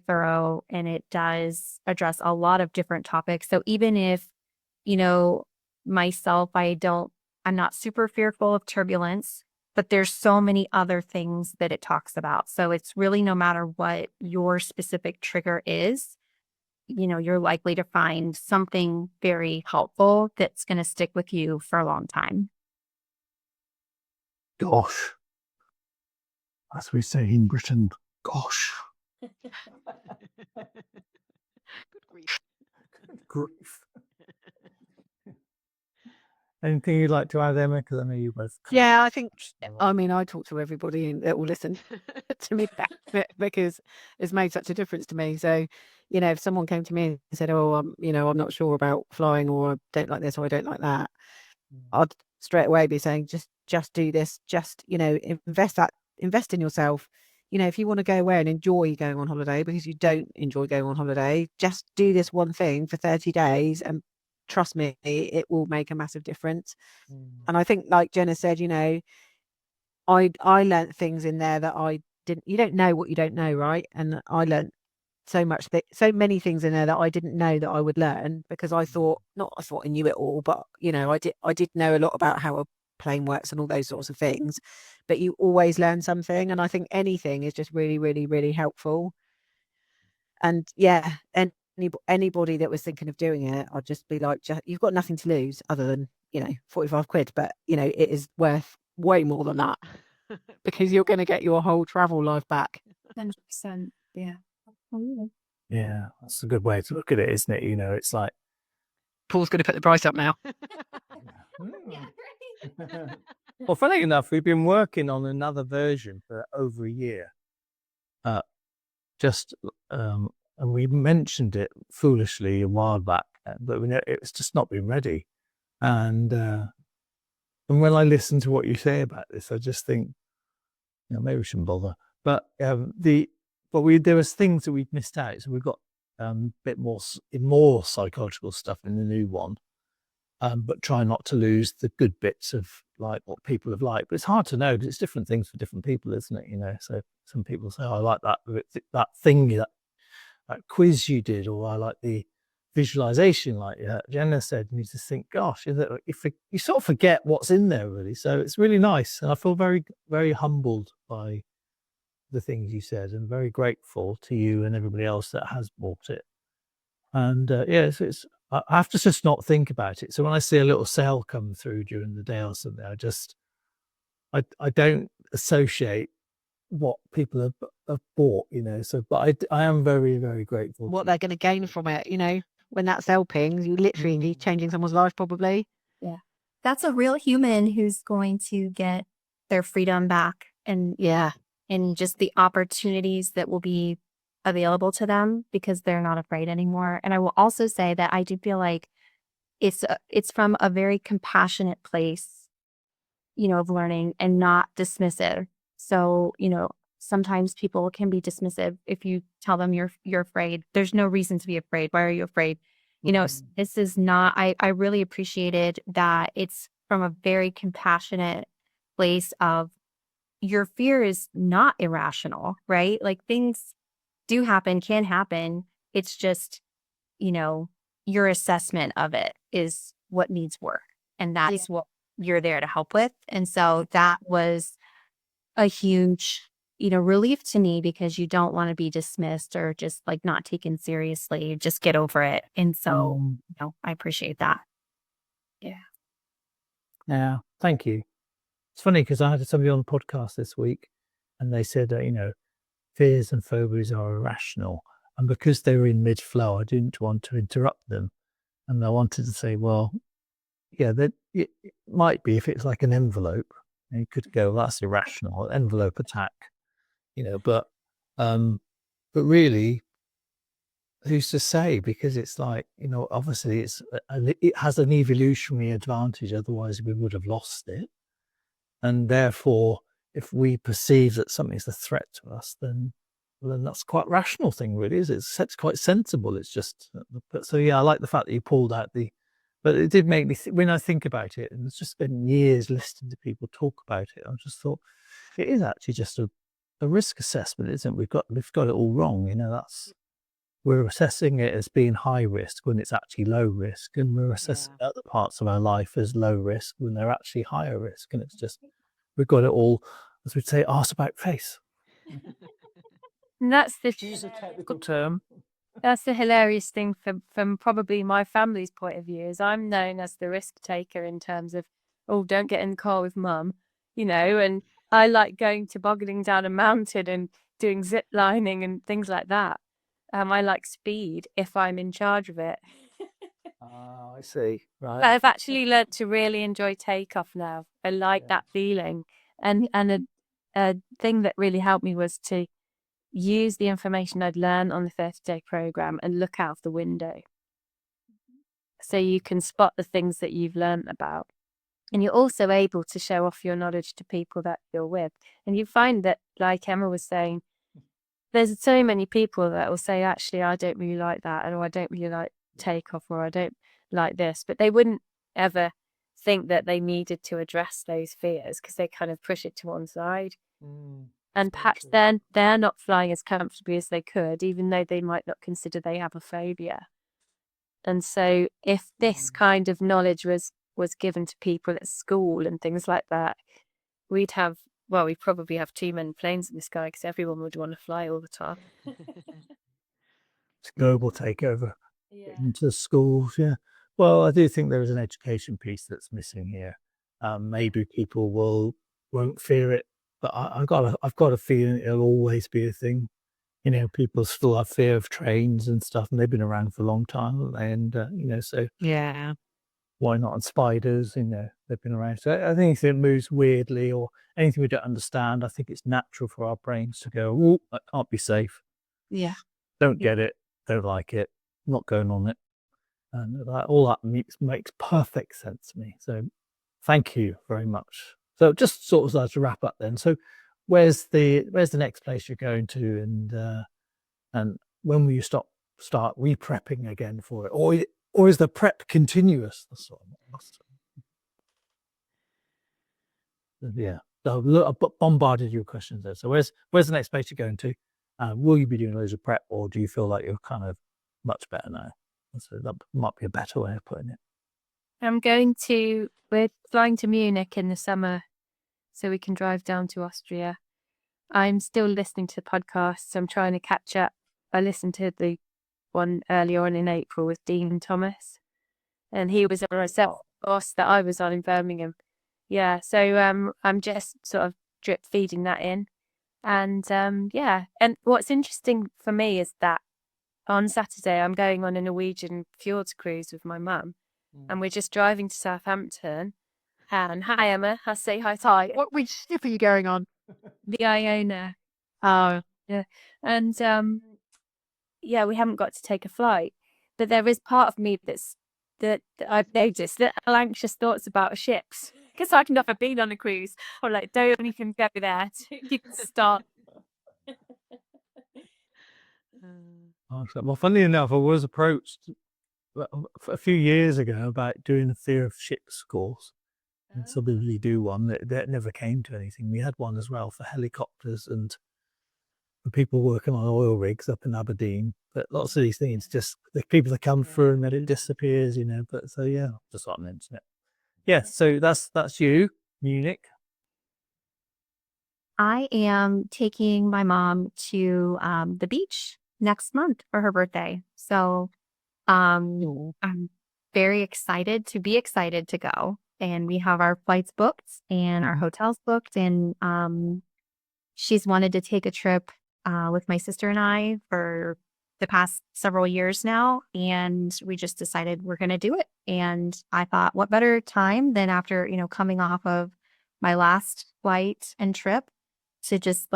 thorough, and it does address a lot of different topics. So even if, myself, I'm not super fearful of turbulence, but there's so many other things that it talks about. So it's really, no matter what your specific trigger is, you're likely to find something very helpful that's going to stick with you for a long time. Gosh. As we say in Britain, gosh. Good grief. Good grief. Anything you'd like to add, Emma? Because I know you both. Yeah, I think, I talk to everybody that will listen to me because it's made such a difference to me. So, if someone came to me and said, oh, I'm not sure about flying, or I don't like this, or I don't like that, I'd straight away be saying, just do this, just, invest in yourself. If you want to go away and enjoy going on holiday, because you don't enjoy going on holiday, just do this one thing for 30 days and trust me, it will make a massive difference. And I think, like Jenna said, I learnt things in there that I didn't. You don't know what you don't know, right? And I learnt so many things in there that I didn't know that I would learn, because I thought I knew it all, but I did know a lot about how a plane works and all those sorts of things. But you always learn something, and I think anything is just really, really, really helpful. And yeah, and anybody that was thinking of doing it, I'd just be like, you've got nothing to lose other than 45 quid, but it is worth way more than that because you're going to get your whole travel life back. 100%. Yeah. Yeah, that's a good way to look at it, isn't it? It's like, Paul's going to put the price up now. Well, funny enough, we've been working on another version for over a year. And we mentioned it foolishly a while back, but it's just not been ready. And when I listen to what you say about this, I just think, maybe we shouldn't bother. But there was things that we'd missed out. So we've got a bit more psychological stuff in the new one, but try not to lose the good bits of like what people have liked. But it's hard to know because it's different things for different people, isn't it? So some people say, oh, I like that thing, that quiz you did, or I like the visualization, like Jenna said, and you just think, gosh, if you sort of forget what's in there, really. So it's really nice, and I feel very, very humbled by the things you said, and very grateful to you and everybody else that has bought it. And I have to just not think about it. So when I see a little sale come through during the day or something, I don't associate what people have bought, so, but I am very, very grateful. What they're going to gain from it, when that sale pings, you literally changing someone's life, probably. Yeah. That's a real human who's going to get their freedom back, and just the opportunities that will be available to them because they're not afraid anymore. And I will also say that I do feel like it's from a very compassionate place, of learning, and not dismissive. So, sometimes people can be dismissive if you tell them you're afraid. There's no reason to be afraid. Why are you afraid? This is not, I really appreciated that it's from a very compassionate place of, your fear is not irrational, right? Like, things do happen, can happen. It's just, your assessment of it is what needs work. And that's what you're there to help with. And so that was a huge, relief to me, because you don't want to be dismissed or just like not taken seriously. Just get over it. And so, I appreciate that. Yeah. Yeah. Thank you. It's funny because I had somebody on the podcast this week, and they said that, fears and phobias are irrational. And because they were in mid-flow, I didn't want to interrupt them. And I wanted to say, well, yeah, it might be if it's like an envelope. And you could go, well, that's irrational, envelope attack, but really, who's to say? Because it's like, obviously it has an evolutionary advantage. Otherwise we would have lost it. And therefore, if we perceive that something's a threat to us, then that's quite a rational thing, really, is it? It's quite sensible. It's just, so yeah, I like the fact that you pulled out but it did make me, when I think about it, and it's just been years listening to people talk about it, I just thought, it is actually just a a risk assessment, isn't it? We've got it all wrong. We're assessing it as being high risk when it's actually low risk, and we're assessing other parts of our life as low risk when they're actually higher risk. And it's just, we've got it all, as we'd say, arse about face. And that's the To use a technical term. That's the hilarious thing from probably my family's point of view, is I'm known as the risk taker in terms of, oh, don't get in the car with mum, and I like going tobogganing down a mountain and doing zip lining and things like that. I like speed if I'm in charge of it. Oh, I see. Right. But I've actually learned to really enjoy takeoff now. I like that feeling. And a thing that really helped me was to use the information I'd learned on the 30-day program and look out of the window. So you can spot the things that you've learned about. And you're also able to show off your knowledge to people that you're with. And you find that, like Emma was saying, there's so many people that will say, actually, I don't really like that, or I don't really like takeoff, or I don't like this. But they wouldn't ever think that they needed to address those fears because they kind of push it to one side. And perhaps then they're not flying as comfortably as they could, even though they might not consider they have a phobia. And so if this kind of knowledge was given to people at school and things like that, we'd probably have too many planes in the sky because everyone would want to fly all the time. It's global takeover into schools. Yeah. Well, I do think there is an education piece that's missing here. Maybe people won't fear it, but I've got a feeling it'll always be a thing. People still have fear of trains and stuff, and they've been around for a long time, haven't they? And so why not? And spiders, they've been around. So I think if it moves weirdly or anything we don't understand, I think it's natural for our brains to go, "Oh, that can't be safe. Yeah. Don't get it. Don't like it. Not going on it." And all that makes perfect sense to me. So thank you very much. So just sort of to wrap up then. So where's the next place you're going to, and when will you start re-prepping again for it, or is the prep continuous? That's what I'm yeah. So look, I bombarded you with questions there. So where's the next place you're going to? Will you be doing loads of prep, or do you feel like you're kind of much better now? So that might be a better way of putting it. We're flying to Munich in the summer so we can drive down to Austria. I'm still listening to the podcasts. I'm trying to catch up. I listened to the one earlier on in April with Dean Thomas, and he was on a boss that I was on in Birmingham. Yeah, so I'm just sort of drip feeding that in. And and what's interesting for me is that on Saturday I'm going on a Norwegian fjords cruise with my mum, and we're just driving to Southampton. And hi Emma, I'll say hi. Which ship are you going on? The Iona. Oh, Yeah. And we haven't got to take a flight, but there is part of me that I've noticed that anxious thoughts about ships, because I've never been on a cruise, or like, don't even go there. You can start. Well, funnily enough, I was approached a few years ago about doing a fear of ships course. And somebody do one that never came to anything. We had one as well for helicopters and for people working on oil rigs up in Aberdeen. But lots of these things, just the people that come through and then it disappears, But so yeah, just on the internet. Yeah, so that's you, Munich. I am taking my mom to the beach next month for her birthday. So I'm very excited to go. And we have our flights booked and our hotels booked. And she's wanted to take a trip with my sister and I for the past several years now. And we just decided we're going to do it. And I thought, what better time than after, coming off of my last flight and trip to just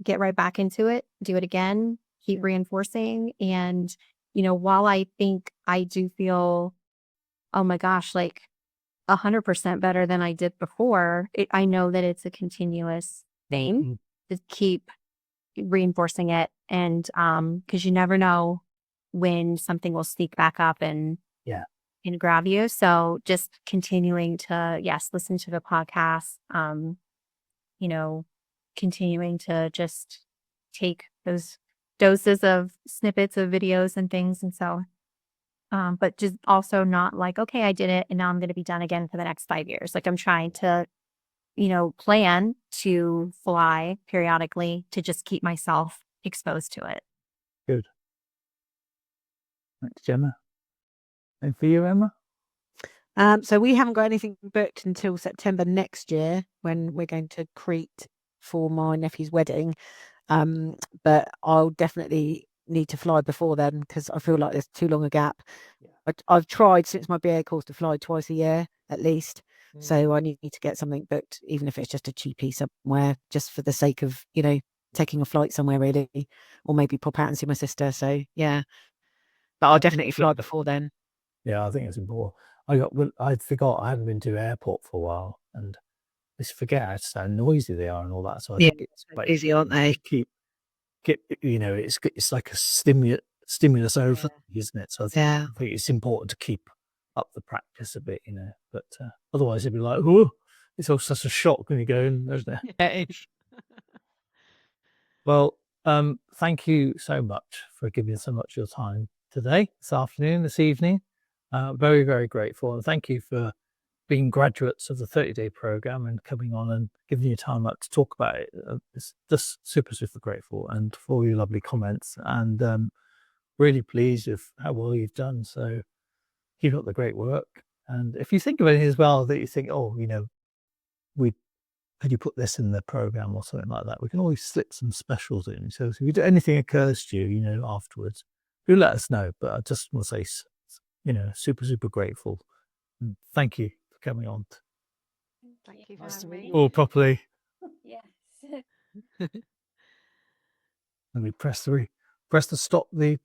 get right back into it, do it again, keep reinforcing. And, while I think I do feel, oh my gosh, 100% better than I did before, I know that it's a continuous thing to keep reinforcing it. And because you never know when something will sneak back up and grab you. So just continuing to, listen to the podcast, continuing to just take those doses of snippets of videos and things. And so, but just also not like, okay, I did it and now I'm going to be done again for the next 5 years. Like I'm trying to, plan to fly periodically to just keep myself exposed to it. Good. Thanks, Gemma. And for you, Emma? So we haven't got anything booked until September next year when we're going to Crete for my nephew's wedding. But I'll definitely need to fly before then because I feel like there's too long a gap. I've tried since my BA course to fly twice a year at least. So I need to get something booked, even if it's just a cheapie somewhere, just for the sake of, taking a flight somewhere really, or maybe pop out and see my sister. So yeah, but I'll definitely fly before then. Yeah, I think it's important. I forgot I hadn't been to an airport for a while, and I just forget how noisy they are and all that. So I think it's quite busy, aren't they? It's like a stimulus over, isn't it? So I think it's important to keep up the practice a bit, But otherwise, it'd be like, oh, it's all such a shock when you go in, isn't it? Well, thank you so much for giving so much of your time today, this afternoon, this evening. Very, very grateful. And thank you for being graduates of the 30-day program and coming on and giving you time out to talk about it. It's just super, super grateful, and for all your lovely comments, and really pleased with how well you've done. So keep up the great work. And if you think of anything as well that you think, oh, could you put this in the program or something like that, we can always slip some specials in. So if anything occurs to you, afterwards, do let us know. But I just want to say, super, super grateful. And thank you for coming on. Thank you for having me. All properly. Yes. Let me press the stop the